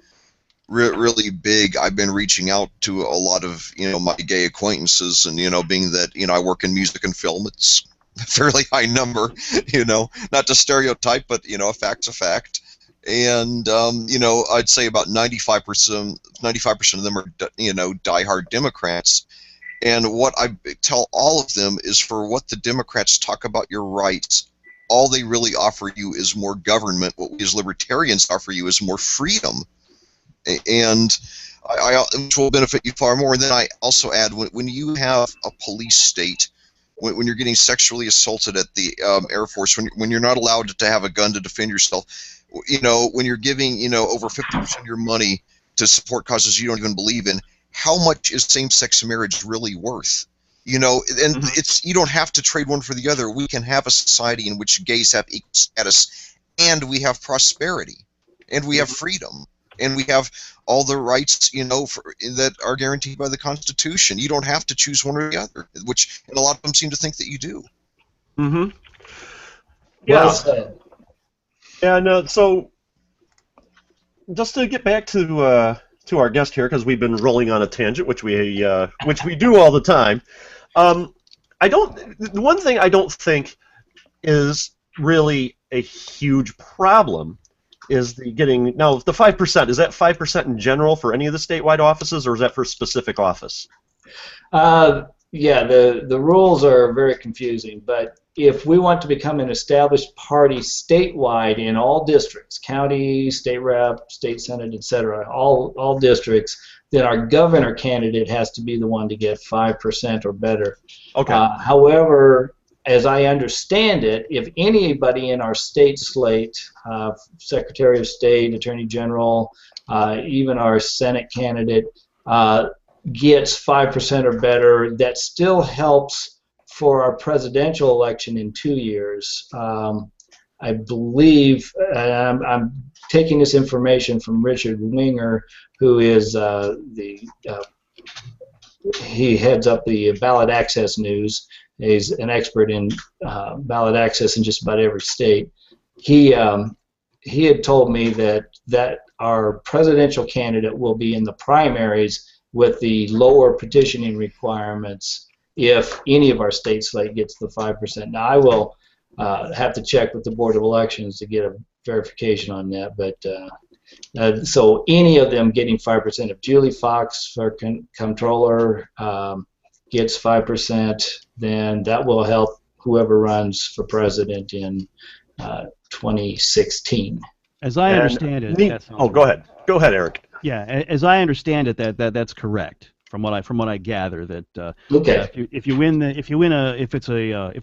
Speaker 5: really big, I've been reaching out to a lot of, you know, my gay acquaintances, and, you know, being that, you know, I work in music and film, it's a fairly high number, you know, not to stereotype, but, you know, a fact's a fact. And, you know, I'd say about 95% of them are, you know, diehard Democrats. And what I tell all of them is, for what the Democrats talk about your rights, all they really offer you is more government. What we as libertarians offer you is more freedom. And which will benefit you far more. And then I also add, when you have a police state, when you're getting sexually assaulted at the Air Force, when you're not allowed to have a gun to defend yourself, you know, when you're giving, you know, over 50% of your money to support causes you don't even believe in, how much is same-sex marriage really worth? You know, and you don't have to trade one for the other. We can have a society in which gays have equal status, and we have prosperity, and we have freedom. And we have all the rights, you know, that are guaranteed by the Constitution. You don't have to choose one or the other, which, and a lot of them seem to think that you do.
Speaker 4: Mm-hmm.
Speaker 6: Well said.
Speaker 4: Yeah, no, so just to get back to our guest here, because we've been rolling on a tangent, which we do all the time. The one thing I don't think is really a huge problem is the 5%. Is that 5% in general for any of the statewide offices, or is that for a specific office?
Speaker 6: Yeah, the rules are very confusing, but if we want to become an established party statewide in all districts, county, state rep, state senate, etc., all districts, then our governor candidate has to be the one to get 5% or better.
Speaker 4: Okay.
Speaker 6: However, as I understand it, if anybody in our state slate, Secretary of State, Attorney General, even our Senate candidate, gets 5% or better, that still helps for our presidential election in 2 years. I believe, I'm taking this information from Richard Winger, who is he heads up the Ballot Access News. He's an expert in ballot access in just about every state. He had told me that our presidential candidate will be in the primaries with the lower petitioning requirements if any of our state slate gets the 5%. Now, I will have to check with the Board of Elections to get a verification on that, but so any of them getting 5%. If Julie Fox, for comptroller, gets 5%, then that will help whoever runs for president in 2016.
Speaker 1: As I understand it,
Speaker 4: go ahead. Go ahead, Eric.
Speaker 1: Yeah, as I understand it, that's correct. From what I gather, that
Speaker 6: okay.
Speaker 1: If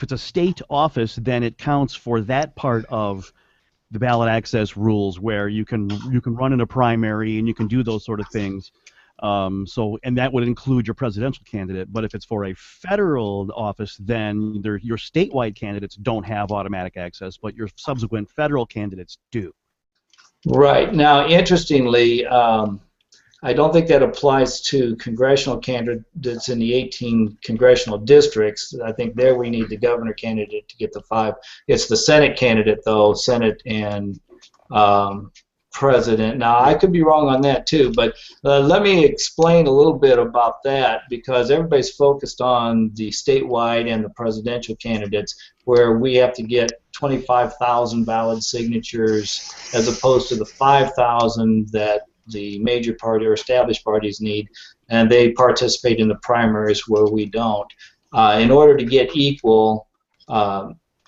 Speaker 1: it's a state office, then it counts for that part of the ballot access rules where you can run in a primary and you can do those sort of things. And that would include your presidential candidate. But if it's for a federal office, then your statewide candidates don't have automatic access, but your subsequent federal candidates do.
Speaker 6: Right. Now, interestingly, I don't think that applies to congressional candidates in the 18 congressional districts. I think there we need the governor candidate to get the 5. It's the Senate candidate, though, Senate and president. Now, I could be wrong on that, too, but let me explain a little bit about that, because everybody's focused on the statewide and the presidential candidates, where we have to get 25,000 valid signatures as opposed to the 5,000 that the major party or established parties need, and they participate in the primaries where we don't. In order to get equal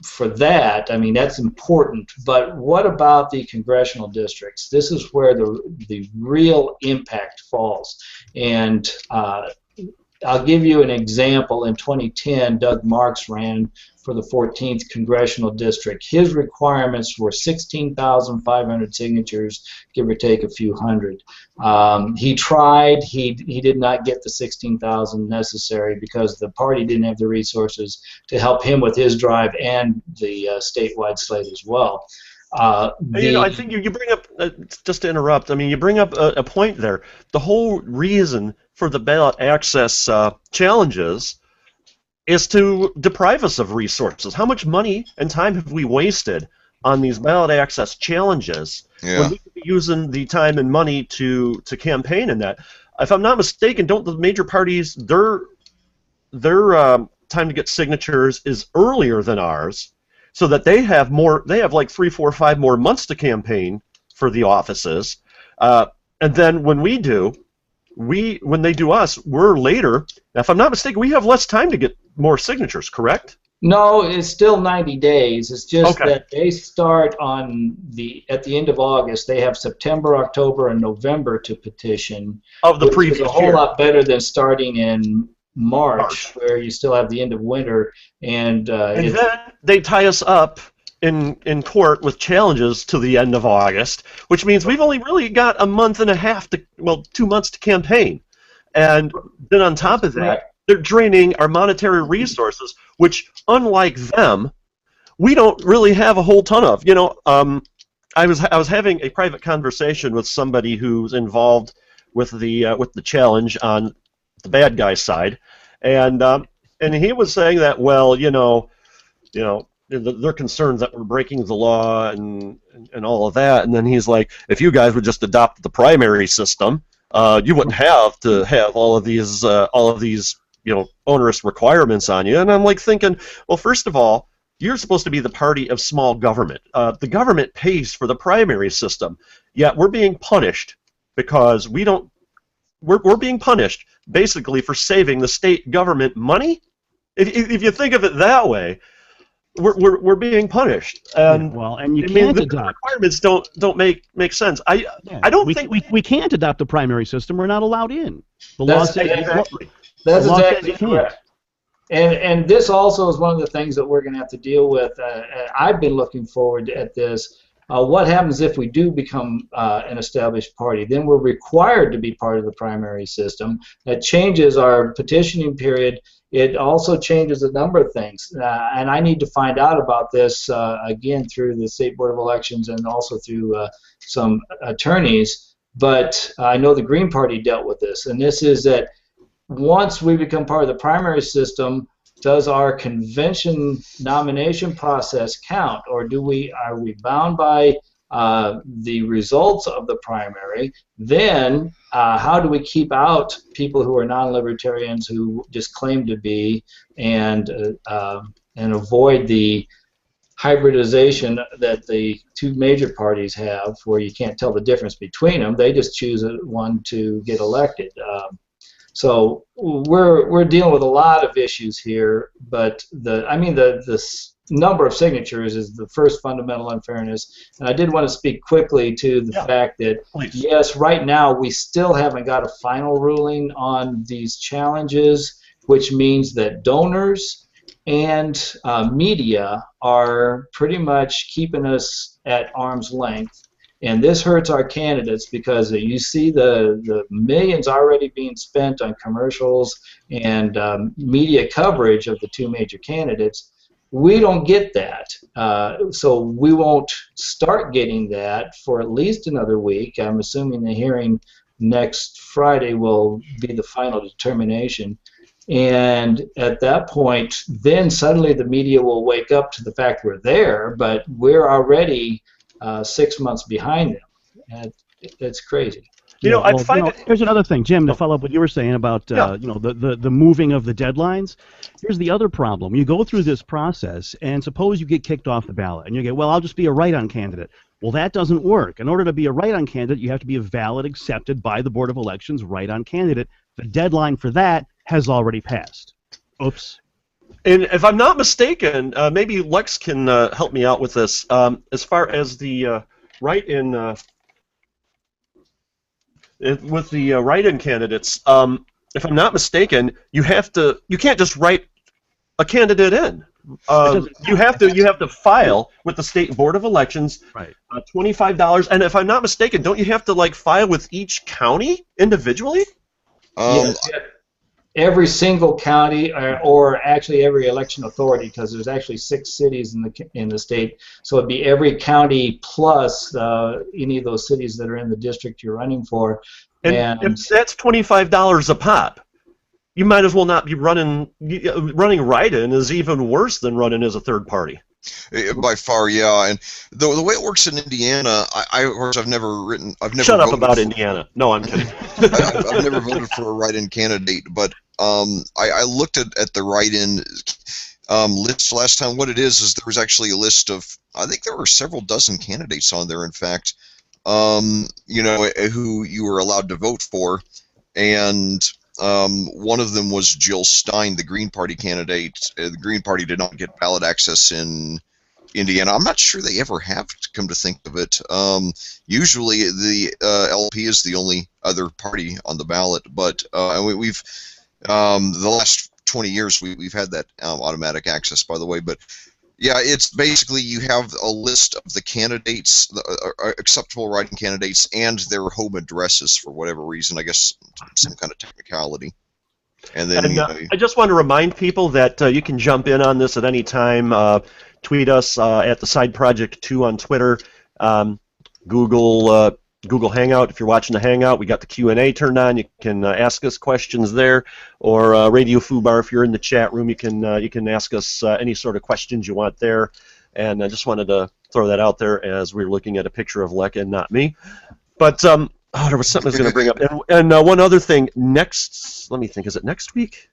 Speaker 6: for that, I mean, that's important, but what about the congressional districts? This is where the real impact falls, and I'll give you an example. In 2010, Doug Marks ran for the 14th congressional district. His requirements were 16,500 signatures, give or take a few hundred. He tried. He did not get the 16,000 necessary because the party didn't have the resources to help him with his drive and the statewide slate as well.
Speaker 4: You know, I think you bring up, just to interrupt, I mean, you bring up a point there. The whole reason for the ballot access challenges is to deprive us of resources. How much money and time have we wasted on these ballot access challenges when we could be using the time and money to campaign in that? If I'm not mistaken, don't the major parties, their time to get signatures is earlier than ours, so that they have like 3, 4, 5 more months to campaign for the offices, and then when when they do us, we're later. Now, if I'm not mistaken, we have less time to get more signatures, correct?
Speaker 6: No, it's still 90 days. It's just that they start at the end of August. They have September, October, and November to petition.
Speaker 4: Of the previous year.
Speaker 6: Which is a whole lot better than starting in March, where you still have the end of winter. And
Speaker 4: then they tie us up in court with challenges to the end of August, which means we've only really got a month and a half 2 months to campaign. And then on top of that, they're draining our monetary resources, which, unlike them, we don't really have a whole ton of. You know, I was having a private conversation with somebody who's involved with the challenge on the bad guy side, and he was saying that, well, you know, they're concerned that we're breaking the law and all of that, and then he's like, if you guys would just adopt the primary system, you wouldn't have to have all of these onerous requirements on you. And I'm like thinking, well, first of all, you're supposed to be the party of small government. The government pays for the primary system, yet we're being punished because we're being punished basically for saving the state government money. If you think of it that way, we're being punished. And
Speaker 1: you can't adopt.
Speaker 4: The requirements don't make sense. I don't think
Speaker 1: we can't adopt the primary system. We're not allowed in. The
Speaker 6: law
Speaker 1: says
Speaker 6: that's exactly correct. And this also is one of the things that we're going to have to deal with. I've been looking forward at this. What happens if we do become an established party? Then we're required to be part of the primary system. That changes our petitioning period. It also changes a number of things. And I need to find out about this, again, through the State Board of Elections and also through some attorneys. But I know the Green Party dealt with this. And this is that once we become part of the primary system, does our convention nomination process count, or are we bound by the results of the primary? Then how do we keep out people who are non-libertarians who just claim to be, and avoid the hybridization that the two major parties have, where you can't tell the difference between them? They just choose one to get elected. So we're dealing with a lot of issues here, but the number of signatures is the first fundamental unfairness. And I did want to speak quickly to the fact that, yes, right now we still haven't got a final ruling on these challenges, which means that donors and media are pretty much keeping us at arm's length. And this hurts our candidates because you see the millions already being spent on commercials and media coverage of the two major candidates. We don't get that. So we won't start getting that for at least another week. I'm assuming the hearing next Friday will be the final determination. And at that point, then suddenly the media will wake up to the fact we're there, but we're already 6 months behind them. And it's crazy.
Speaker 1: Here's another thing, Jim, to follow up what you were saying about the moving of the deadlines. Here's the other problem. You go through this process, and suppose you get kicked off the ballot, and you get, well, I'll just be a write-on candidate. Well, that doesn't work. In order to be a write-on candidate, you have to be a valid, accepted by the Board of Elections write-on candidate. The deadline for that has already passed. Oops.
Speaker 4: And if I'm not mistaken, maybe Lex can help me out with this. As far as the write-in, with the write-in candidates, if I'm not mistaken, you can't just write a candidate in. You have to file with the State Board of Elections.
Speaker 1: Right.
Speaker 4: $25, and if I'm not mistaken, don't you have to file with each county individually?
Speaker 6: Yes, every single county, or actually every election authority, because there's actually 6 cities in the state. So it'd be every county plus any of those cities that are in the district you're running for.
Speaker 4: And if that's $25 a pop, you might as well not be running. Running write-in is even worse than running as a third party.
Speaker 5: By far, yeah. And the way it works in Indiana, of course, I've never
Speaker 4: Shut up about Indiana. No, I'm kidding.
Speaker 5: I've never voted for a write-in candidate, but I looked at the write-in list last time. What it is there was actually a list of, I think there were several dozen candidates on there, in fact, who you were allowed to vote for, and one of them was Jill Stein, the Green Party candidate. The Green Party did not get ballot access in Indiana. I'm not sure they ever have, to come to think of it. Usually the LP is the only other party on the ballot, but we've the last 20 years we've had that automatic access, by the way. But yeah, it's basically you have a list of the candidates, acceptable write-in candidates, and their home addresses for whatever reason. I guess some kind of technicality. And then
Speaker 4: I just want to remind people that you can jump in on this at any time. Tweet us at the Side Project 2 on Twitter. Google Hangout. If you're watching the Hangout, we got the Q&A turned on. You can ask us questions there, or Radio Fubar. If you're in the chat room, you can ask us any sort of questions you want there. And I just wanted to throw that out there as we're looking at a picture of Lek and not me. But there was something I was going to bring up. And one other thing. Let me think. Is it next week?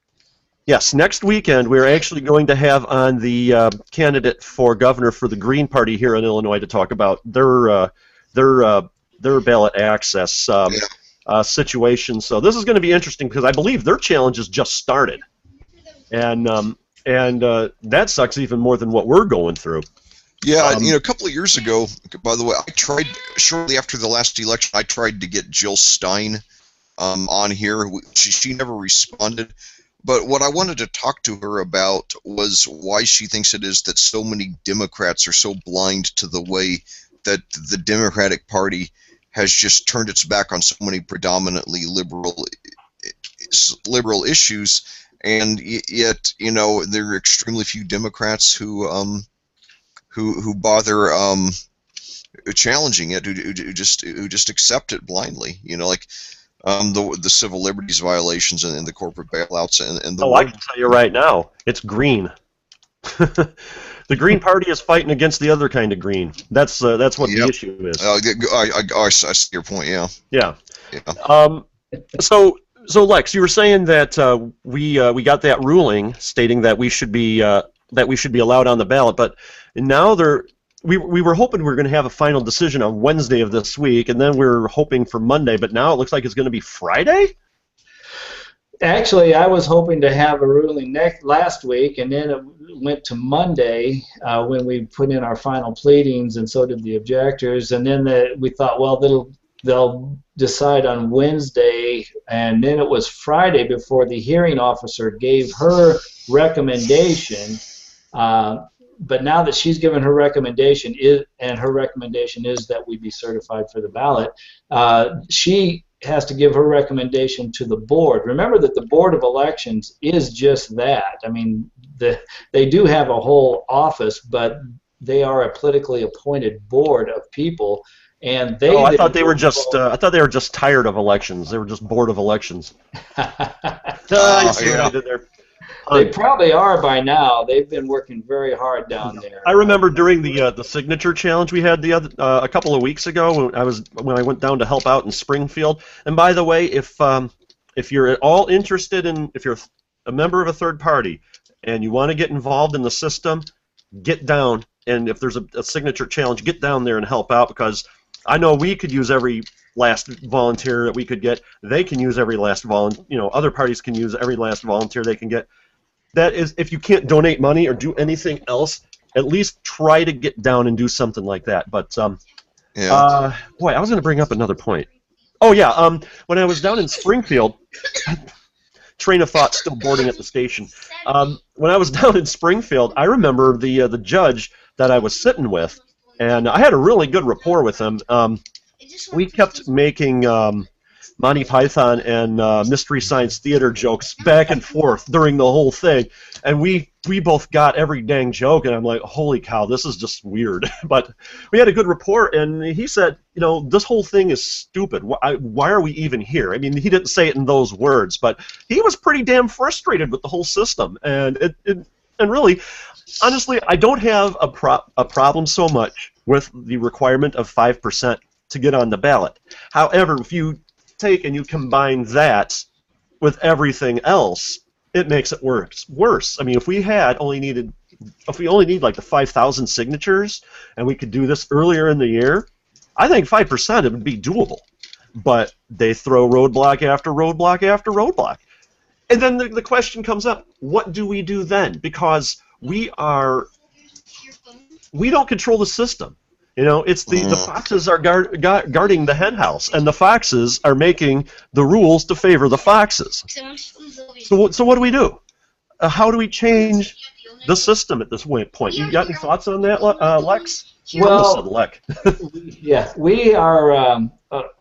Speaker 4: Yes, next weekend we're actually going to have on the candidate for governor for the Green Party here in Illinois to talk about their ballot access situation. So this is going to be interesting because I believe their challenge has just started, and that sucks even more than what we're going through.
Speaker 5: Yeah, a couple of years ago, by the way, I tried shortly after the last election. I tried to get Jill Stein on here. She never responded. But what I wanted to talk to her about was why she thinks it is that so many Democrats are so blind to the way that the Democratic Party has just turned its back on so many predominantly liberal issues, and yet there are extremely few Democrats who bother challenging it, who just accept it blindly. The civil liberties violations and the corporate bailouts and the.
Speaker 4: I can tell you right now, it's green. The Green Party is fighting against the other kind of green. That's what the issue is.
Speaker 5: I see your point. Yeah.
Speaker 4: Yeah. So Lex, you were saying that we got that ruling stating that we should be allowed on the ballot, but now we were hoping we were going to have a final decision on Wednesday of this week, and then we were hoping for Monday, but now it looks like it's going to be Friday?
Speaker 6: Actually, I was hoping to have a ruling last week, and then it went to Monday when we put in our final pleadings, and so did the objectors. And then we thought, well, they'll decide on Wednesday, and then it was Friday before the hearing officer gave her recommendation. But now that she's given her recommendation, and her recommendation is that we be certified for the ballot, she has to give her recommendation to the board. Remember that the Board of Elections is just that. I mean, they do have a whole office, but they are a politically appointed board of people, And they.
Speaker 4: Oh, I thought they were just. I thought they were just tired of elections. They were just bored of elections. I see what I did there.
Speaker 6: They probably are by now. They've been working very hard down there.
Speaker 4: I remember during the signature challenge we had a couple of weeks ago when I went down to help out in Springfield. And by the way, if you're at all interested if you're a member of a third party and you want to get involved in the system, get down. And if there's a signature challenge, get down there and help out, because I know we could use every last volunteer that we could get. They can use every last volunteer. Other parties can use every last volunteer they can get. That is, if you can't donate money or do anything else, at least try to get down and do something like that. But boy, I was going to bring up another point. Oh yeah, when I was down in Springfield, train of thought still boarding at the station. When I was down in Springfield, I remember the judge that I was sitting with, and I had a really good rapport with him. We kept making Monty Python and Mystery Science Theater jokes back and forth during the whole thing, and we both got every dang joke, and I'm like, holy cow, this is just weird. But we had a good rapport, and he said, this whole thing is stupid. Why are we even here? I mean, he didn't say it in those words, but he was pretty damn frustrated with the whole system, and really, honestly, I don't have a problem so much with the requirement of 5% to get on the ballot. However, if you take and you combine that with everything else, it makes it worse. I mean, if we only need like the 5,000 signatures, and we could do this earlier in the year, I think 5% it would be doable. But they throw roadblock after roadblock after roadblock, and then the question comes up: what do we do then? Because we don't control the system. It's the foxes are guarding the hen house, and the foxes are making the rules to favor the foxes. So what do we do? How do we change the system at this point? You got any thoughts on that, Lex?
Speaker 6: Well, yeah, we are.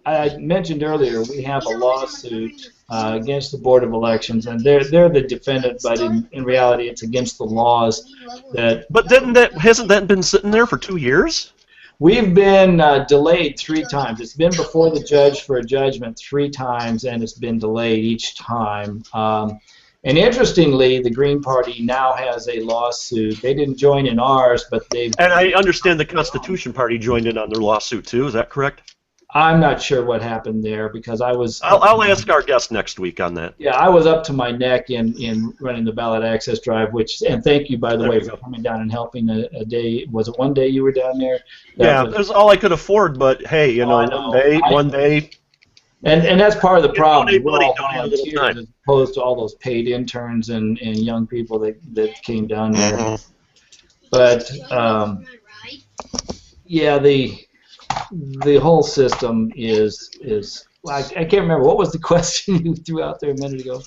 Speaker 6: I mentioned earlier we have a lawsuit against the Board of Elections, and they're the defendant, but in reality, it's against the laws that.
Speaker 4: But hasn't that been sitting there for 2 years?
Speaker 6: We've been delayed 3 times. It's been before the judge for a judgment 3 times, and it's been delayed each time. And interestingly, the Green Party now has a lawsuit. They didn't join in ours, but they've...
Speaker 4: And I understand the Constitution Party joined in on their lawsuit, too. Is that correct?
Speaker 6: I'm not sure what happened there, because I was...
Speaker 4: I'll ask our guest next week on that.
Speaker 6: Yeah, I was up to my neck in running the ballot access drive, and thank you, by the way, for coming down and helping a day. Was it one day you were down there?
Speaker 4: That was all I could afford, but hey, one day.
Speaker 6: And that's part of the problem. We're all volunteers as opposed to all those paid interns and young people that came down there. But, yeah, the whole system is I can't remember. What was the question you threw out there a minute ago?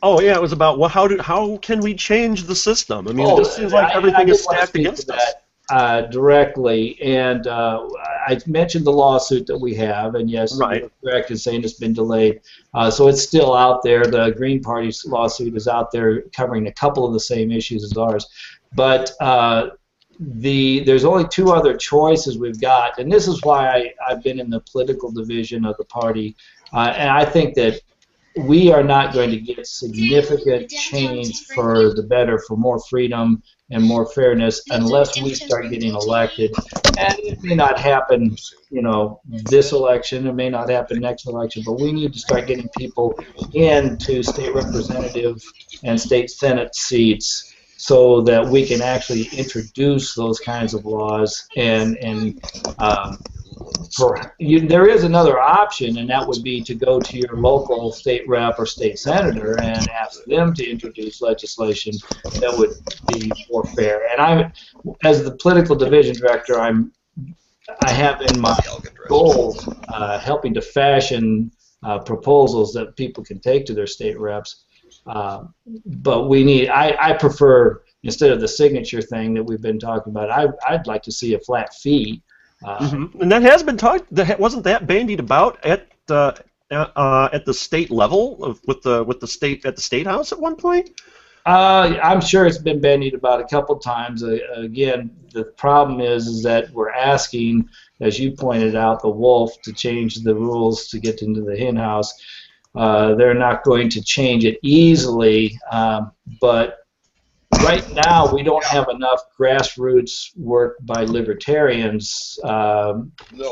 Speaker 4: Oh yeah, it was about how can we change the system? I mean, it just seems like everything is stacked against us.
Speaker 6: Directly, and I mentioned the lawsuit that we have, and yes, you're correct in saying it's been delayed. So it's still out there. The Green Party's lawsuit is out there covering a couple of the same issues as ours, but there's only 2 other choices we've got, and this is why I've been in the political division of the party, and I think that we are not going to get significant change for the better, for more freedom and more fairness, unless we start getting elected. And it may not happen, this election. It may not happen next election. But we need to start getting people into state representative and state senate seats, so that we can actually introduce those kinds of laws. There is another option, and that would be to go to your local state rep or state senator and ask them to introduce legislation that would be more fair. And as the political division director, I have in my goals helping to fashion proposals that people can take to their state reps. But I prefer, instead of the signature thing that we've been talking about, I'd like to see a flat fee.
Speaker 4: And that has been talked. Wasn't that bandied about at the state level with the state at the state house at one point?
Speaker 6: I'm sure it's been bandied about a couple times. Again, the problem is that we're asking, as you pointed out, the wolf to change the rules to get into the hen house. They're not going to change it easily, but right now we don't have enough grassroots work by libertarians to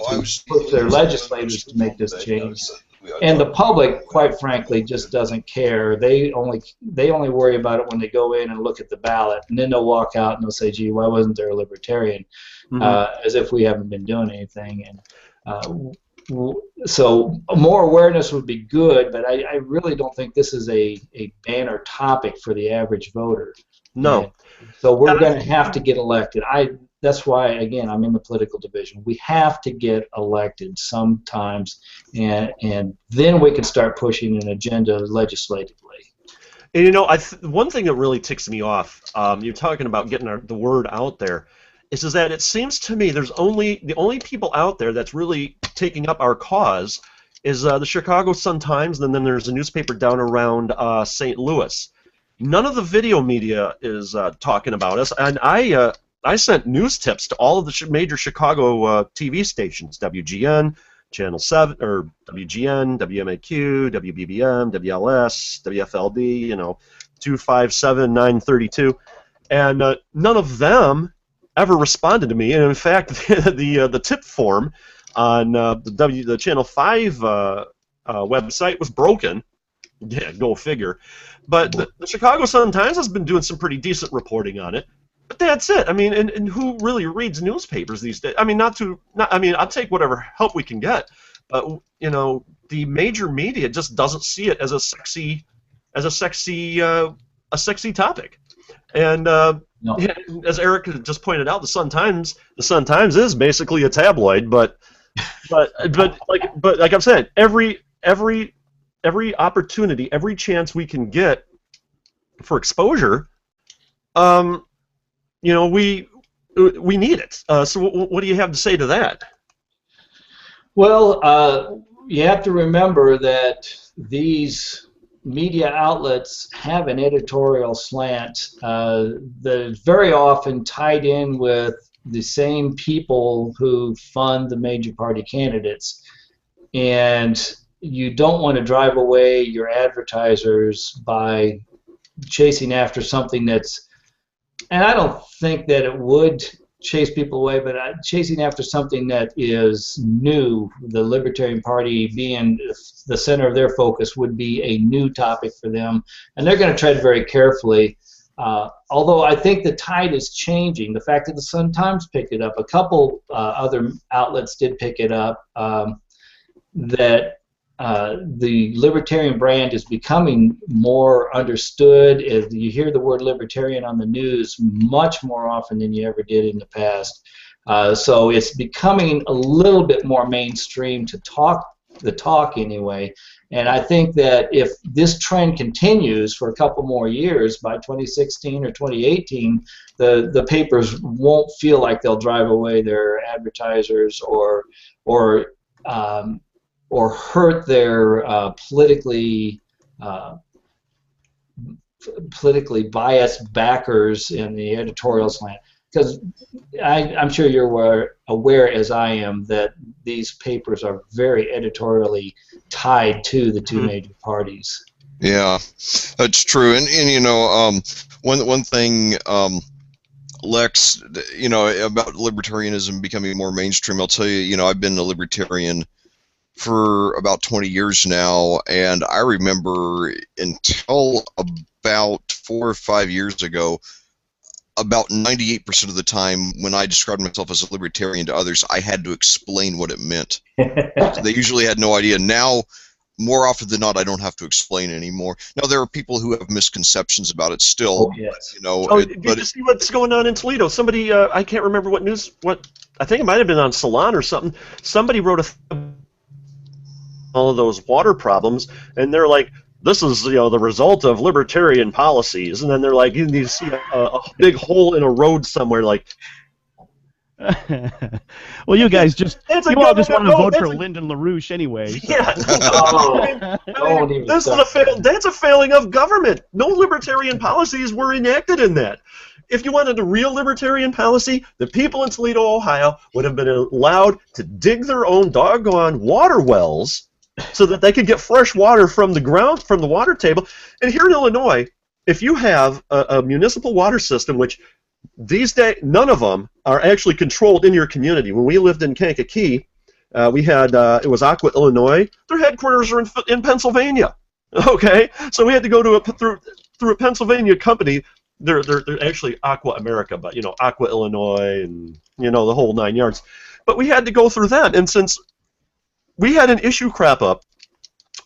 Speaker 6: push their legislators to make this change. And the public, quite frankly, just doesn't care. They only worry about it when they go in and look at the ballot, and then they'll walk out and they'll say, "Gee, why wasn't there a libertarian?" As if we haven't been doing anything. And so more awareness would be good, but I really don't think this is a banner topic for the average voter.
Speaker 4: No.
Speaker 6: And so we're going to have to get elected. That's why, again, I'm in the political division. We have to get elected sometimes, and then we can start pushing an agenda legislatively.
Speaker 4: And you know, one thing that really ticks me off, you're talking about getting the word out there, is that it seems to me the only people out there that's really taking up our cause is the Chicago Sun-Times, and then there's a newspaper down around St. Louis. None of the video media is talking about us, and I sent news tips to all of the major Chicago TV stations: WGN, Channel 7, or WGN, WMAQ, WBBM, WLS, WFLD, you know, 257, 932, and none of them ever responded to me. And in fact, the tip form on the Channel 5 website was broken. Yeah, go figure. But the Chicago Sun-Times has been doing some pretty decent reporting on it. But that's it. I mean, and who really reads newspapers these days? I mean, I mean, I'll take whatever help we can get. But you know, the major media just doesn't see it as a sexy topic. And
Speaker 6: No.
Speaker 4: yeah, as Eric just pointed out, the Sun-Times is basically a tabloid. But like I'm saying, every opportunity, every chance we can get for exposure, you know, we need it. So what do you have to say to that?
Speaker 6: Well, you have to remember that these media outlets have an editorial slant that is very often tied in with the same people who fund the major party candidates. And you don't want to drive away your advertisers by chasing after something that's, and I don't think that it would chase people away, but chasing after something that is new, the Libertarian Party being the center of their focus, would be a new topic for them, and they're going to tread very carefully. Although I think the tide is changing. The fact that the Sun-Times picked it up, a couple other outlets did pick it up, that the libertarian brand is becoming more understood. You hear the word libertarian on the news much more often than you ever did in the past. So it's becoming a little bit more mainstream to talk anyway. And I think that if this trend continues for a couple more years, by 2016 or 2018, the papers won't feel like they'll drive away their advertisers or hurt their politically biased backers in the editorial slant. Because I'm sure you're aware, as I am, that these papers are very editorially tied to the two major parties.
Speaker 5: Yeah, that's true. And you know, one thing, Lex, you know, about libertarianism becoming more mainstream, I'll tell you, you know, I've been a libertarian for about 20 years now, and I remember until about 4 or 5 years ago, about 98% of the time when I described myself as a libertarian to others, I had to explain what it meant. They usually had no idea. Now, more often than not, I don't have to explain anymore. Now, there are people who have misconceptions about it still.
Speaker 6: Oh, yes.
Speaker 5: You know,
Speaker 4: Did you see what's going on in Toledo? Somebody, I can't remember what I think it might have been on Salon or something. Somebody wrote all of those water problems, and they're like, this is, you know, the result of libertarian policies, and then they're like, you see a big hole in a road somewhere, like,
Speaker 1: Well, you guys just all just want to vote for
Speaker 4: a,
Speaker 1: Lyndon LaRouche anyway. So.
Speaker 4: Yeah.
Speaker 6: Don't even
Speaker 4: This is that's a failing of government. No libertarian policies were enacted in that. If you wanted a real libertarian policy, the people in Toledo, Ohio would have been allowed to dig their own doggone water wells so that they could get fresh water from the ground, from the water table. And here in Illinois, if you have a municipal water system, which these days none of them are actually controlled in your community. When we lived in Kankakee, we had it was Aqua, Illinois. Their headquarters are in Pennsylvania. Okay, so we had to go to through a Pennsylvania company. They're actually Aqua America, but you know, Aqua Illinois and you know the whole 9 yards. But we had to go through them, and since we had an issue crop up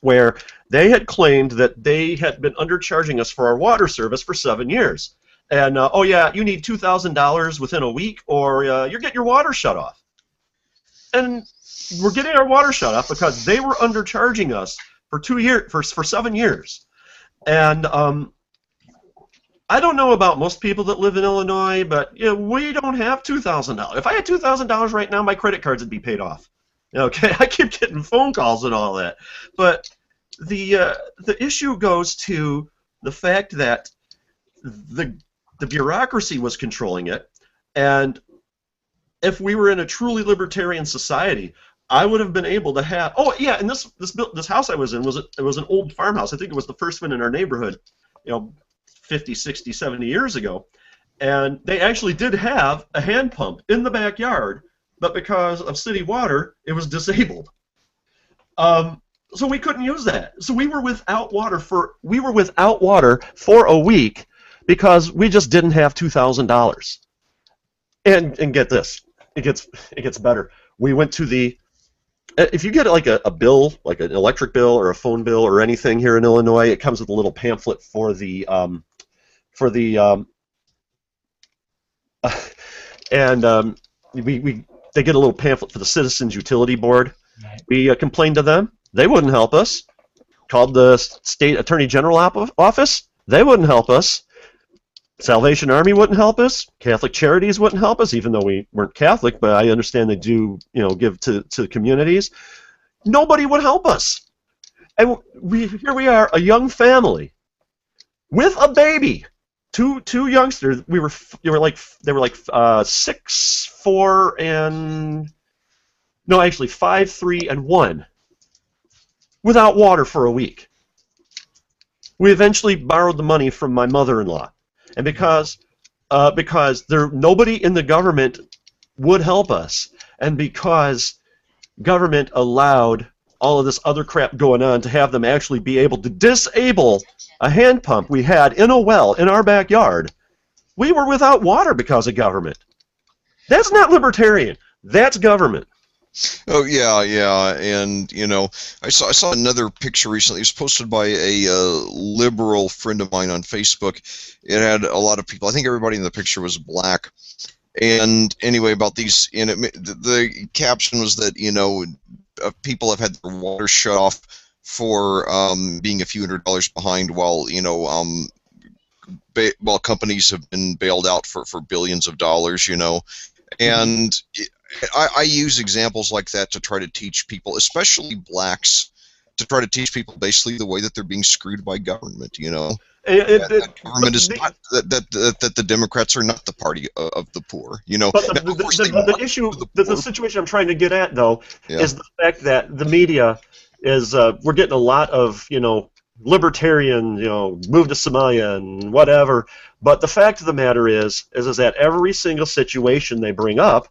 Speaker 4: where they had claimed that they had been undercharging us for our water service for 7 years, and oh yeah, you need $2,000 within a week, or you're getting your water shut off. And we're getting our water shut off because they were undercharging us for 2 years, for 7 years, and I don't know about most people that live in Illinois, but you know, we don't have $2,000. If I had $2,000 right now, my credit cards would be paid off. Okay, I keep getting phone calls and all that, but the issue goes to the fact that the bureaucracy was controlling it, and if we were in a truly libertarian society, I would have been able to have. Oh yeah, and this house I was in was an old farmhouse. I think it was the first one in our neighborhood, you know, 50, 60, 70 years ago, and they actually did have a hand pump in the backyard, but because of city water, it was disabled. So we couldn't use that. So we were without water for a week because we just didn't have $2,000. And get this, it gets better. We went to the if you get like a bill, like an electric bill or a phone bill or anything here in Illinois, it comes with a little pamphlet for the they get a little pamphlet for the Citizens Utility Board. Right. We complained to them. They wouldn't help us. Called the State Attorney General office. They wouldn't help us. Salvation Army wouldn't help us. Catholic Charities wouldn't help us, even though we weren't Catholic, but I understand they do, you know, give to communities. Nobody would help us. And here we are, a young family with a baby. Two youngsters. They were like 6, 4, and no, actually 5, 3, and 1, without water for a week. We eventually borrowed the money from my mother-in-law, and because nobody in the government would help us, and because government allowed all of this other crap going on to have them actually be able to disable a hand pump we had in a well in our backyard, we were without water because of government. That's not libertarian. That's government.
Speaker 5: Oh yeah, and you know, I saw another picture recently. It was posted by a liberal friend of mine on Facebook. It had a lot of people. I think everybody in the picture was black. And anyway, about these, and the caption was that, you know, people have had their water shut off for being a few $100s behind, while you know, while companies have been bailed out for billions of dollars, you know, and. I use examples like that to try to teach people, especially blacks, to try to teach people basically the way that they're being screwed by government. You know, that government is not that the Democrats are not the party of the poor. You know,
Speaker 4: but the issue, the situation I'm trying to get at though, is the fact that the media is we're getting a lot of, you know, libertarian, you know, move to Somalia and whatever. But the fact of the matter is that every single situation they bring up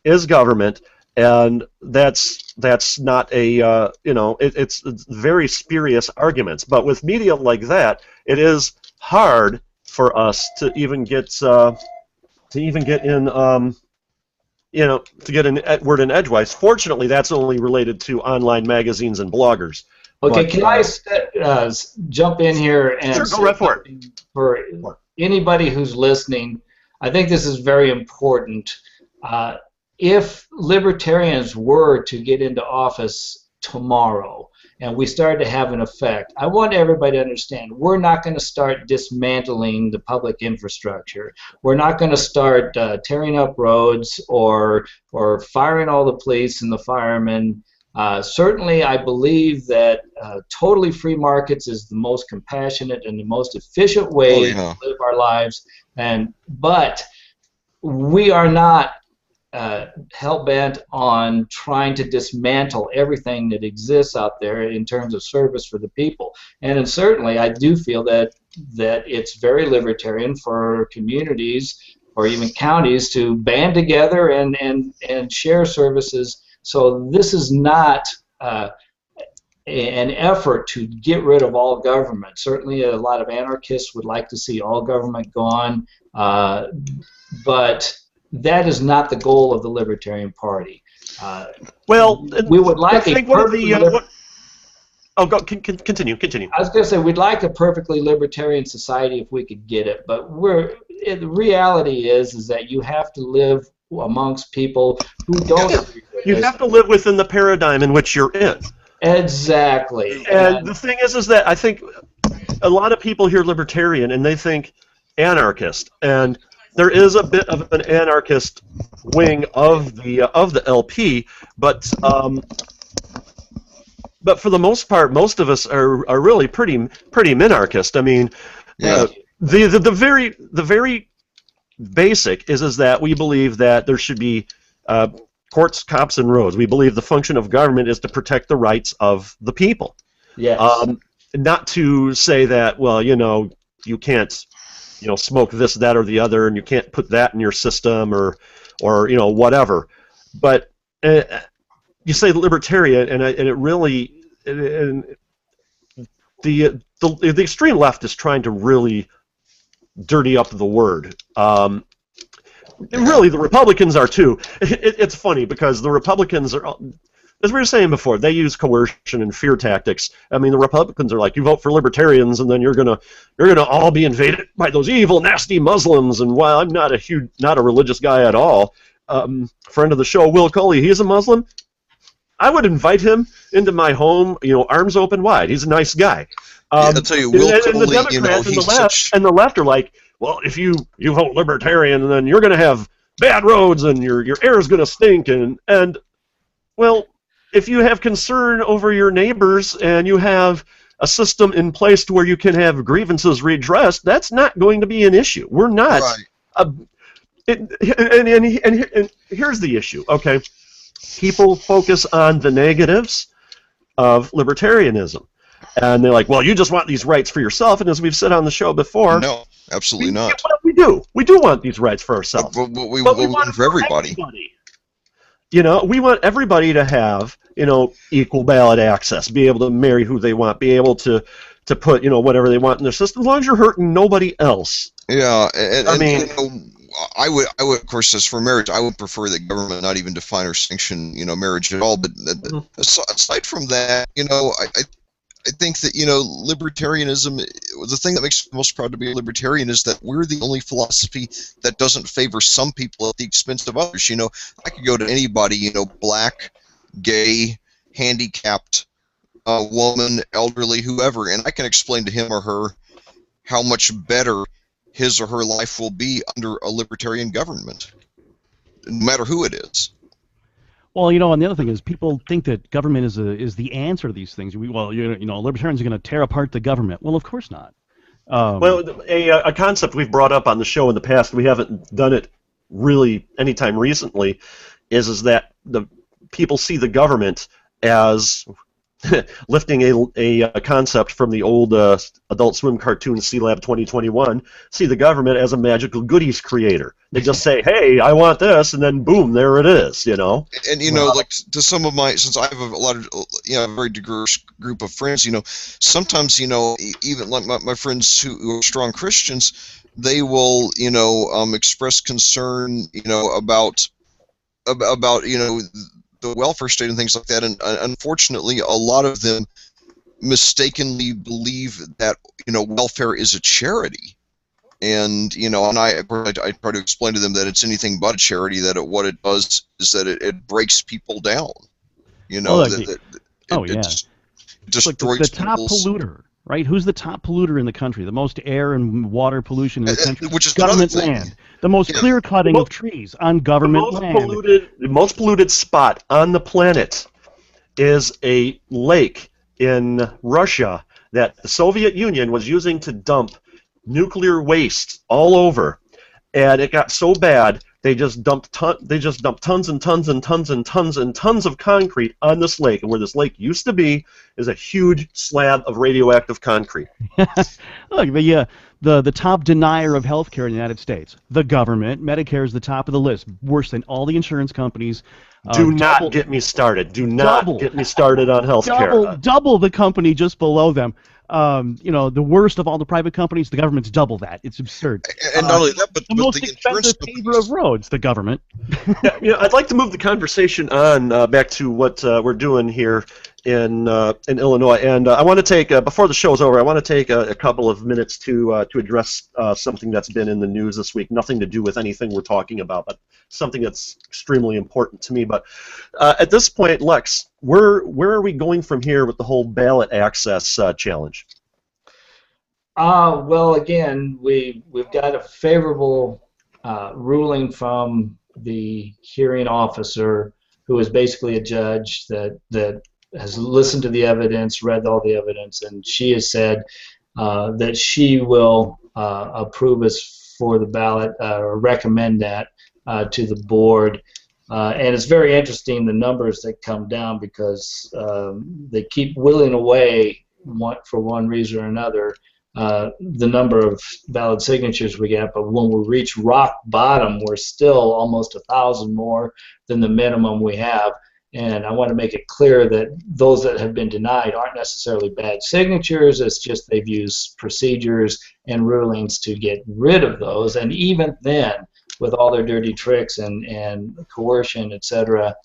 Speaker 4: is government, and that's not a you know, it's very spurious arguments. But with media like that, it is hard for us to even get in you know, to get in word in edgewise. Fortunately, that's only related to online magazines and bloggers.
Speaker 6: Okay, but, can I jump in here and
Speaker 4: sure, go right for it.
Speaker 6: For anybody who's listening, I think this is very important. If libertarians were to get into office tomorrow and we started to have an effect. I want everybody to understand we're not going to start dismantling the public infrastructure. We're not going to start tearing up roads or firing all the police and the firemen. Certainly, I believe that totally free markets is the most compassionate and the most efficient way to live our lives. But we are not hell-bent on trying to dismantle everything that exists out there in terms of service for the people. And certainly, I do feel that it's very libertarian for communities or even counties to band together and share services. So this is not an effort to get rid of all government. Certainly a lot of anarchists would like to see all government gone, but that is not the goal of the Libertarian Party.
Speaker 4: Well,
Speaker 6: we would like
Speaker 4: continue.
Speaker 6: I was going to say we'd like a perfectly libertarian society if we could get it, but the reality is that you have to live amongst people who don't agree with
Speaker 4: you have to live within the paradigm in which you're in.
Speaker 6: Exactly.
Speaker 4: And the thing is that I think a lot of people hear libertarian and they think anarchist, and there is a bit of an anarchist wing of the LP, but for the most part, most of us are really pretty minarchist. I mean, the very basic is that we believe that there should be courts, cops, and roads. We believe the function of government is to protect the rights of the people.
Speaker 6: Yes.
Speaker 4: Not to say that, well, you can't, smoke this, that, or the other, and you can't put that in your system, or whatever. But you say libertarian, and it really, the extreme left is trying to really dirty up the word. And really, the Republicans are too. It's funny because the Republicans are, as we were saying before, they use coercion and fear tactics. I mean, the Republicans are like, you vote for libertarians, and then you're gonna all be invaded by those evil, nasty Muslims. And while I'm not a religious guy at all, friend of the show, Will Coley, he's a Muslim. I would invite him into my home, arms open wide. He's a nice guy.
Speaker 5: I'll tell you, Will Coley,
Speaker 4: the Democrats and the left are like, well, if you vote libertarian, then you're going to have bad roads and your air is going to stink. And well, if you have concern over your neighbors and you have a system in place to where you can have grievances redressed, that's not going to be an issue. We're not. Right. And here's the issue, okay? People focus on the negatives of libertarianism. And they're like, well, you just want these rights for yourself. And as we've said on the show before... No,
Speaker 5: absolutely not.
Speaker 4: We do. We do want these rights for ourselves.
Speaker 5: But we want for everybody.
Speaker 4: We want everybody to have, equal ballot access, be able to marry who they want, be able to put, whatever they want in their system, as long as you're hurting nobody else.
Speaker 5: Yeah, I would, of course, as for marriage, I would prefer that government not even define or sanction, marriage at all. But aside from that, I think that, libertarianism, the thing that makes me most proud to be a libertarian is that we're the only philosophy that doesn't favor some people at the expense of others. I could go to anybody, black, gay, handicapped, woman, elderly, whoever, and I can explain to him or her how much better his or her life will be under a libertarian government, no matter who it is.
Speaker 1: Well, and the other thing is people think that government is the answer to these things. Libertarians are going to tear apart the government. Well, of course not.
Speaker 4: Well, a concept we've brought up on the show in the past, we haven't done it really anytime recently, is that the people see the government as lifting a concept from the old Adult Swim cartoon SPLive 2021, see the government as a magical goodies creator. They just say, hey, I want this, and then boom, there it is, And,
Speaker 5: like to some of my, since I have a lot of, a very diverse group of friends, sometimes, even like my friends who are strong Christians, they will, express concern, about the welfare state and things like that, and unfortunately, a lot of them mistakenly believe that welfare is a charity, and and I try to explain to them that it's anything but a charity. That what it does is that it breaks people down. destroys
Speaker 1: the top
Speaker 5: schools.
Speaker 1: polluter, right? Who's the top polluter in the country? The most air and water pollution in the country?
Speaker 5: Which is
Speaker 1: government
Speaker 5: another thing.
Speaker 1: land. The most clear cutting of trees on government land.
Speaker 4: The most polluted spot on the planet is a lake in Russia that the Soviet Union was using to dump nuclear waste all over, and it got so bad they just dumped tons and tons and tons and tons and tons of concrete on this lake, and where this lake used to be is a huge slab of radioactive concrete.
Speaker 1: Look, the top denier of health care in the United States, the government. Medicare is the top of the list, worse than all the insurance companies.
Speaker 4: Do not get me started. Do not get me started on health care.
Speaker 1: Double the company just below them. The worst of all the private companies, the government's double that. It's absurd.
Speaker 5: And not only that, but
Speaker 1: the most expensive paver of roads, the government.
Speaker 4: I'd like to move the conversation on back to what we're doing here in Illinois, and I want to take before the show's over, I want to take a couple of minutes to address something that's been in the news this week. Nothing to do with anything we're talking about, but something that's extremely important to me. But at this point, Lex, where are we going from here with the whole ballot access challenge?
Speaker 6: Well, again, we've got a favorable ruling from the hearing officer, who is basically a judge that has listened to the evidence, read all the evidence, and she has said that she will approve us for the ballot or recommend that to the board. And it's very interesting, the numbers that come down, because they keep whittling away, for one reason or another, the number of valid signatures we get. But when we reach rock bottom, we're still almost 1,000 more than the minimum we have. And I want to make it clear that those that have been denied aren't necessarily bad signatures. It's just they've used procedures and rulings to get rid of those. And even then, with all their dirty tricks and coercion, etc.,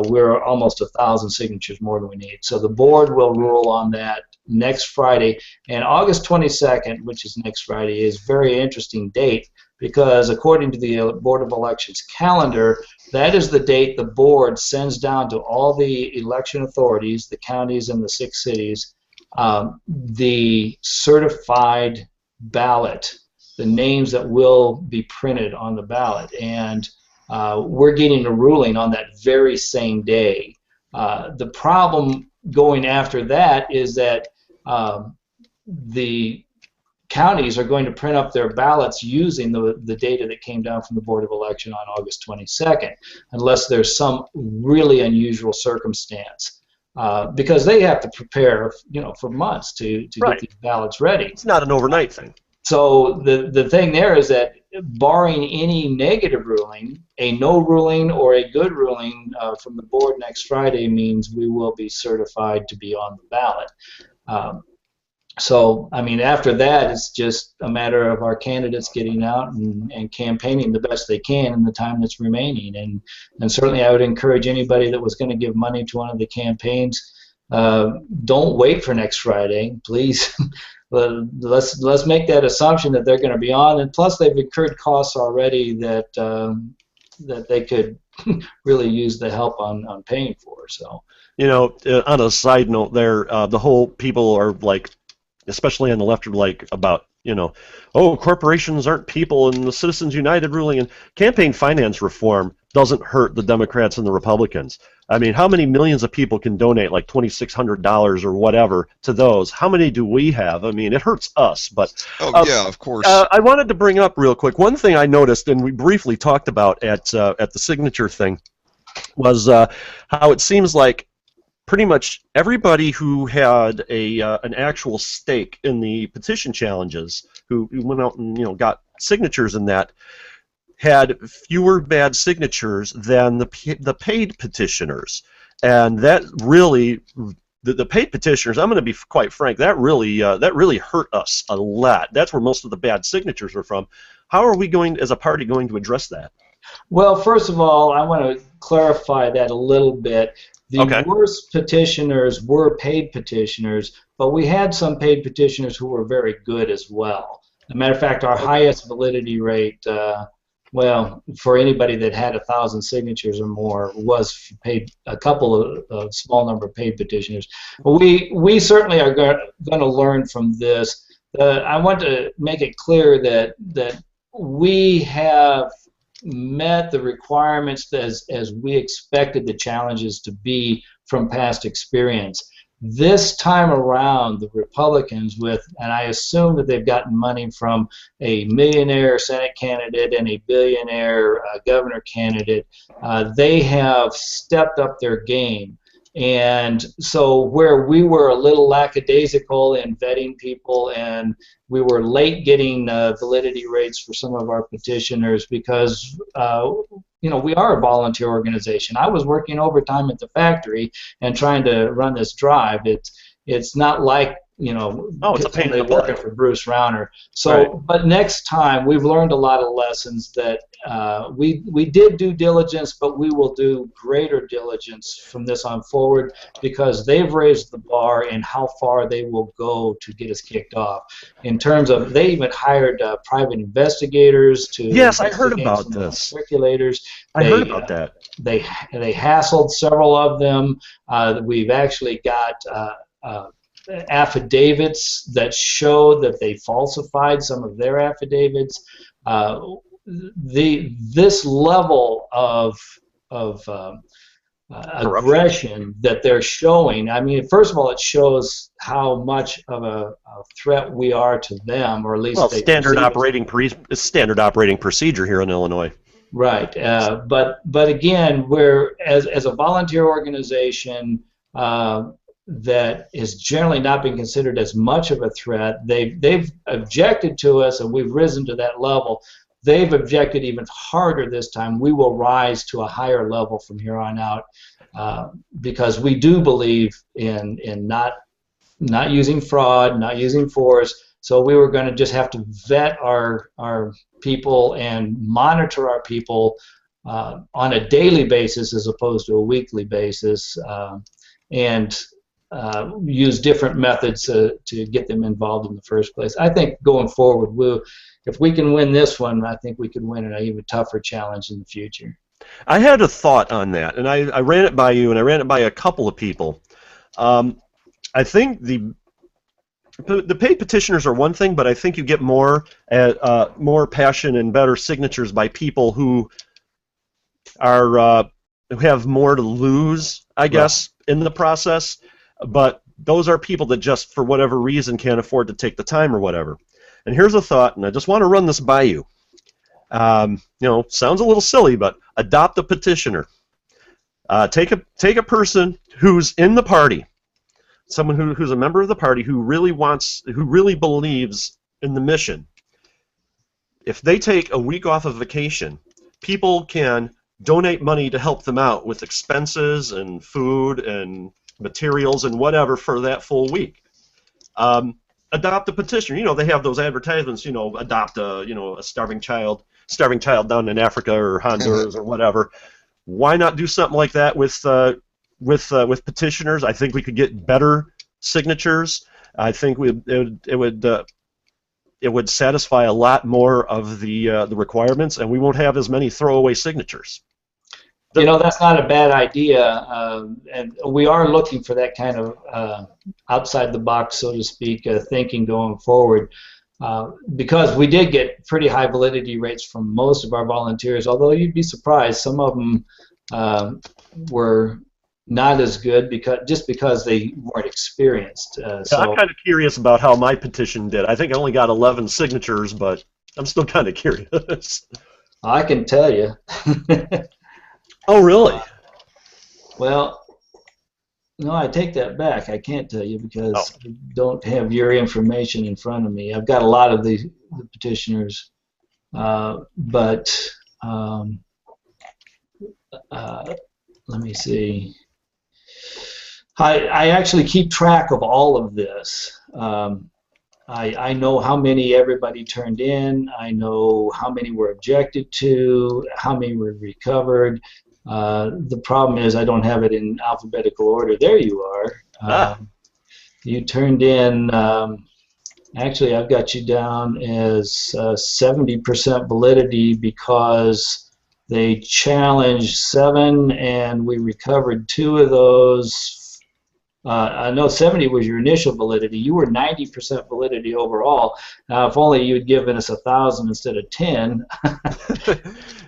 Speaker 6: we're almost 1,000 signatures more than we need. So the board will rule on that next Friday. And August 22nd, which is next Friday, is a very interesting date, because according to the Board of Elections calendar, that is the date the board sends down to all the election authorities, the counties and the 6 cities, the certified ballot, the names that will be printed on the ballot. And we're getting a ruling on that very same day. The problem going after that is that the counties are going to print up their ballots using the data that came down from the Board of Election on August 22nd, unless there's some really unusual circumstance. Because they have to prepare, for months to get these ballots ready.
Speaker 4: It's not an overnight thing.
Speaker 6: So the thing there is that, barring any negative ruling, a no ruling or a good ruling from the board next Friday means we will be certified to be on the ballot. So, I mean, after that, it's just a matter of our candidates getting out and campaigning the best they can in the time that's remaining. And certainly I would encourage anybody that was going to give money to one of the campaigns, don't wait for next Friday, please. Let's make that assumption that they're going to be on, and plus they've incurred costs already that that they could really use the help on paying for. So,
Speaker 4: on a side note, there, the whole people are like, especially on the left, are like about, oh, corporations aren't people, and the Citizens United ruling, and campaign finance reform doesn't hurt the Democrats and the Republicans. I mean, how many millions of people can donate like $2,600 or whatever to those? How many do we have? I mean, it hurts us. But
Speaker 5: yeah, of course.
Speaker 4: I wanted to bring up real quick one thing I noticed, and we briefly talked about at the signature thing, was how it seems like pretty much everybody who had an actual stake in the petition challenges, who went out and got signatures in that, had fewer bad signatures than the paid petitioners. And that really, the paid petitioners, I'm going to be quite frank, that really hurt us a lot. That's where most of the bad signatures are from. How are we going, as a party, going to address that?
Speaker 6: Well, first of all, I want to clarify that a little bit. The worst petitioners were paid petitioners, but we had some paid petitioners who were very good as well. As a matter of fact, our highest validity rate well, for anybody that had 1,000 signatures or more, was paid a couple of small number of paid petitioners. We certainly are going to learn from this. I want to make it clear that we have met the requirements as we expected the challenges to be from past experience. This time around, the Republicans, and I assume that they've gotten money from a millionaire Senate candidate and a billionaire governor candidate, they have stepped up their game. And so where we were a little lackadaisical in vetting people, and we were late getting validity rates for some of our petitioners because we are a volunteer organization. I was working overtime at the factory and trying to run this drive. It's not like
Speaker 4: it's a pain in the butt
Speaker 6: working for Bruce Rauner. So,
Speaker 4: right.
Speaker 6: But next time we've learned a lot of lessons that we did due diligence, but we will do greater diligence from this on forward because they've raised the bar in how far they will go to get us kicked off. In terms of, they even hired private investigators to.
Speaker 4: Yes, I heard about this.
Speaker 6: Circulators.
Speaker 4: I heard about that.
Speaker 6: They hassled several of them. We've actually got. Affidavits that show that they falsified some of their affidavits. This level of aggression that they're showing, I mean, first of all, it shows how much of a threat we are to them, or at least
Speaker 4: standard operating procedure here in Illinois.
Speaker 6: Right, but again, we're as a volunteer organization. That is generally not being considered as much of a threat. They've objected to us, and we've risen to that level. They've objected even harder this time. We will rise to a higher level from here on out because we do believe in not using fraud, not using force. So we were going to just have to vet our people and monitor our people on a daily basis as opposed to a weekly basis, and use different methods to get them involved in the first place. I think going forward, if we can win this one, I think we can win an even tougher challenge in the future.
Speaker 4: I had a thought on that, and I ran it by you, and I ran it by a couple of people. I think the paid petitioners are one thing, but I think you get more passion and better signatures by people who have more to lose, I guess, in the process. But those are people that just, for whatever reason, can't afford to take the time or whatever. And here's a thought, and I just want to run this by you. Sounds a little silly, but adopt a petitioner. Take a person who's in the party, someone who's a member of the party who really believes in the mission. If they take a week off of vacation, people can donate money to help them out with expenses and food and materials and whatever for that full week. Adopt a petitioner. They have those advertisements. Adopt a starving child down in Africa or Honduras or whatever. Why not do something like that with petitioners? I think we could get better signatures. I think it would satisfy a lot more of the requirements, and we won't have as many throwaway signatures.
Speaker 6: That's not a bad idea, and we are looking for that kind of outside the box, so to speak, thinking going forward, because we did get pretty high validity rates from most of our volunteers, although you'd be surprised, some of them were not as good because they weren't experienced. So
Speaker 4: I'm kind of curious about how my petition did. I think I only got 11 signatures, but I'm still kind of curious.
Speaker 6: I can tell you.
Speaker 4: Oh, really?
Speaker 6: Well, no, I take that back. I can't tell you because I don't have your information in front of me. I've got a lot of the petitioners, but let me see. I actually keep track of all of this. I know how many everybody turned in. I know how many were objected to, how many were recovered. The problem is I don't have it in alphabetical order. There you are. You turned in Actually, I've got you down as 70% validity because they challenged 7 and we recovered 2 of those. I know 70 was your initial validity. You were 90% validity overall. Now, if only you had given us 1,000 instead of 10.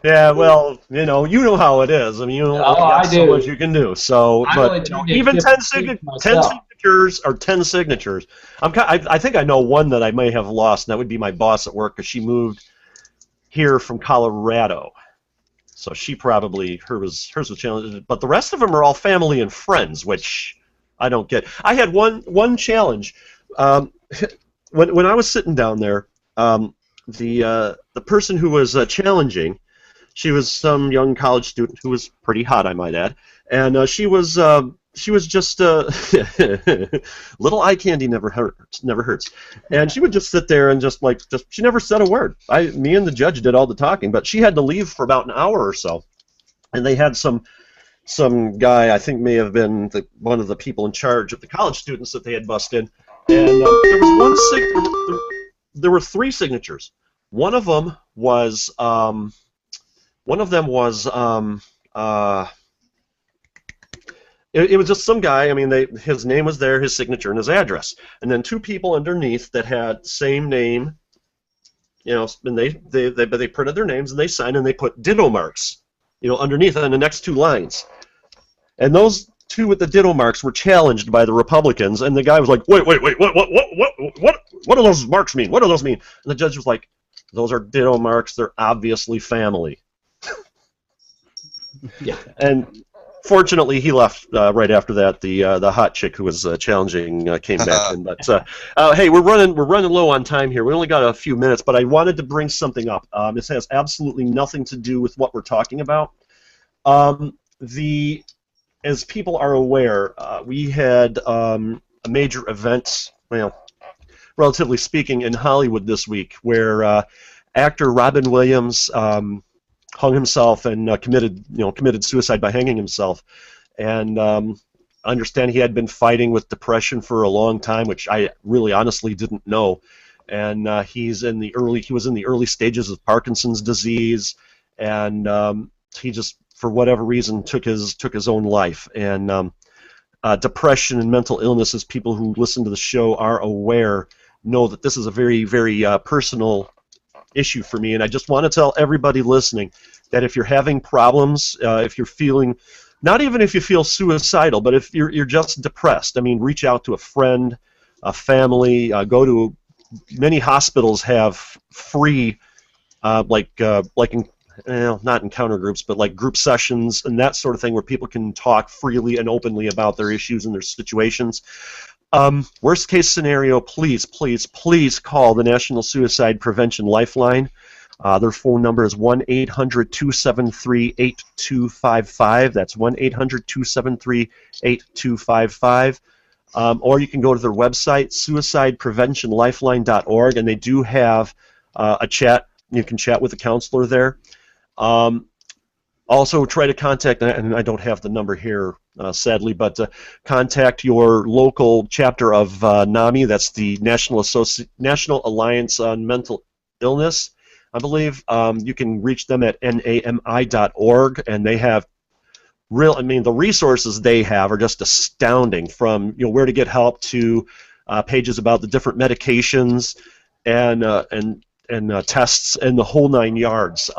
Speaker 4: Yeah, well, you know how it is. I mean, you only got so much you can do. So, but even 10 signatures or 10 signatures. I think I know one that I may have lost, and that would be my boss at work, because she moved here from Colorado. So she probably hers was challenged, but the rest of them are all family and friends, which I don't get. I had one challenge when I was sitting down there. The person who was challenging, she was some young college student who was pretty hot, I might add, and she was just little eye candy never hurts, and she would just sit there and just she never said a word. Me and the judge did all the talking, but she had to leave for about an hour or so, and they had some guy, I think may have been one of the people in charge of the college students that they had busted, and there were 3 signatures. One of them was it was just some guy. I mean, his name was there, his signature, and his address, and then 2 people underneath that had same name, and they printed their names and they signed and they put ditto marks, underneath on the next 2 lines, and those 2 with the ditto marks were challenged by the Republicans, and the guy was like, wait, what do those marks mean? What do those mean? And the judge was like, those are ditto marks. They're obviously family.
Speaker 6: Yeah.
Speaker 4: And fortunately, he left right after that. The hot chick who was challenging came back in. But hey, we're running low on time here. We only got a few minutes, but I wanted to bring something up. This has absolutely nothing to do with what we're talking about. As people are aware, we had a major event, well, relatively speaking, in Hollywood this week, where actor Robin Williams hung himself and committed suicide by hanging himself. And I understand he had been fighting with depression for a long time, which I really honestly didn't know. And he was in the early stages of Parkinson's disease, and he just, for whatever reason, took his own life. And depression and mental illness, as people who listen to the show are aware, know that this is a very, very personal issue for me. And I just want to tell everybody listening that if you're having problems, if you're feeling, not even if you feel suicidal, but if you're just depressed, I mean, reach out to a friend, a family, go to, many hospitals have free, not encounter groups, but like group sessions and that sort of thing, where people can talk freely and openly about their issues and their situations. Worst case scenario, please call the National Suicide Prevention Lifeline. Their phone number is 1-800-273-8255. That's 1-800-273-8255. Or you can go to their website, suicidepreventionlifeline.org, and they do have a chat. You can chat with a counselor there. Also, try to contact, and I don't have the number here, sadly, but contact your local chapter of NAMI. That's the National Alliance on Mental Illness, I believe. You can reach them at nami.org, and they have the resources they have are just astounding, from where to get help to pages about the different medications and tests and the whole 9 yards.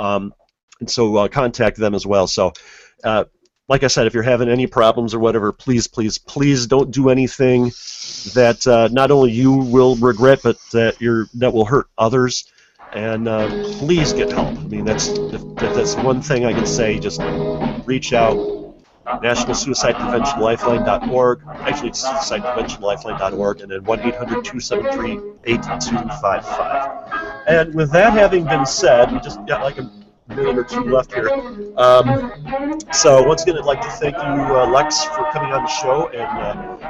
Speaker 4: And so contact them as well. So, like I said, if you're having any problems or whatever, please don't do anything that not only you will regret, but that will hurt others. And please get help. I mean, that's one thing I can say. Just reach out. NationalSuicidePreventionLifeline.org. Actually, it's SuicidePreventionLifeline.org, and then 1-800-273-8255. And with that having been said, we just got like a minute or 2 left here. So once again, I'd like to thank you, Lex, for coming on the show, and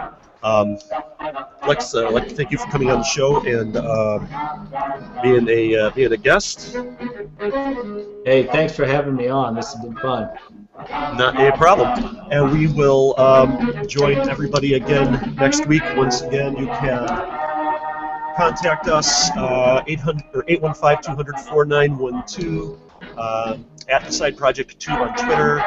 Speaker 4: Lex, I'd like to thank you for coming on the show and being a guest.
Speaker 6: Hey, thanks for having me on. This has been fun.
Speaker 4: Not a problem. And we will join everybody again next week. Once again, you can contact us, 815-200-4912, at the Side Project 2 on Twitter,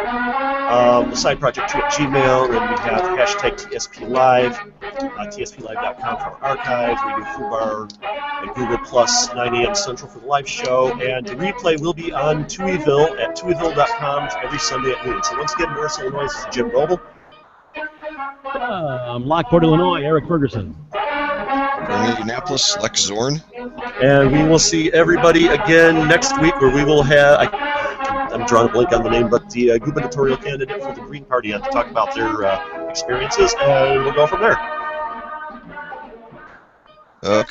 Speaker 4: the Side Project 2 at Gmail, and we have hashtag TSPLive, TSPLive.com for our archives. We do FooBar and Google Plus 9 a.m. Central for the live show, and the replay will be on Tuieville at tuieville.com every Sunday at noon. So once again, Morris, Illinois, this is Jim Noble.
Speaker 1: Lockport, Illinois, Eric Ferguson.
Speaker 5: From Indianapolis, Lex Zorn.
Speaker 4: And we will see everybody again next week, where we will have, I'm drawing a blank on the name, but the gubernatorial candidate for the Green Party on to talk about their experiences, and we'll go from there.
Speaker 5: Okay.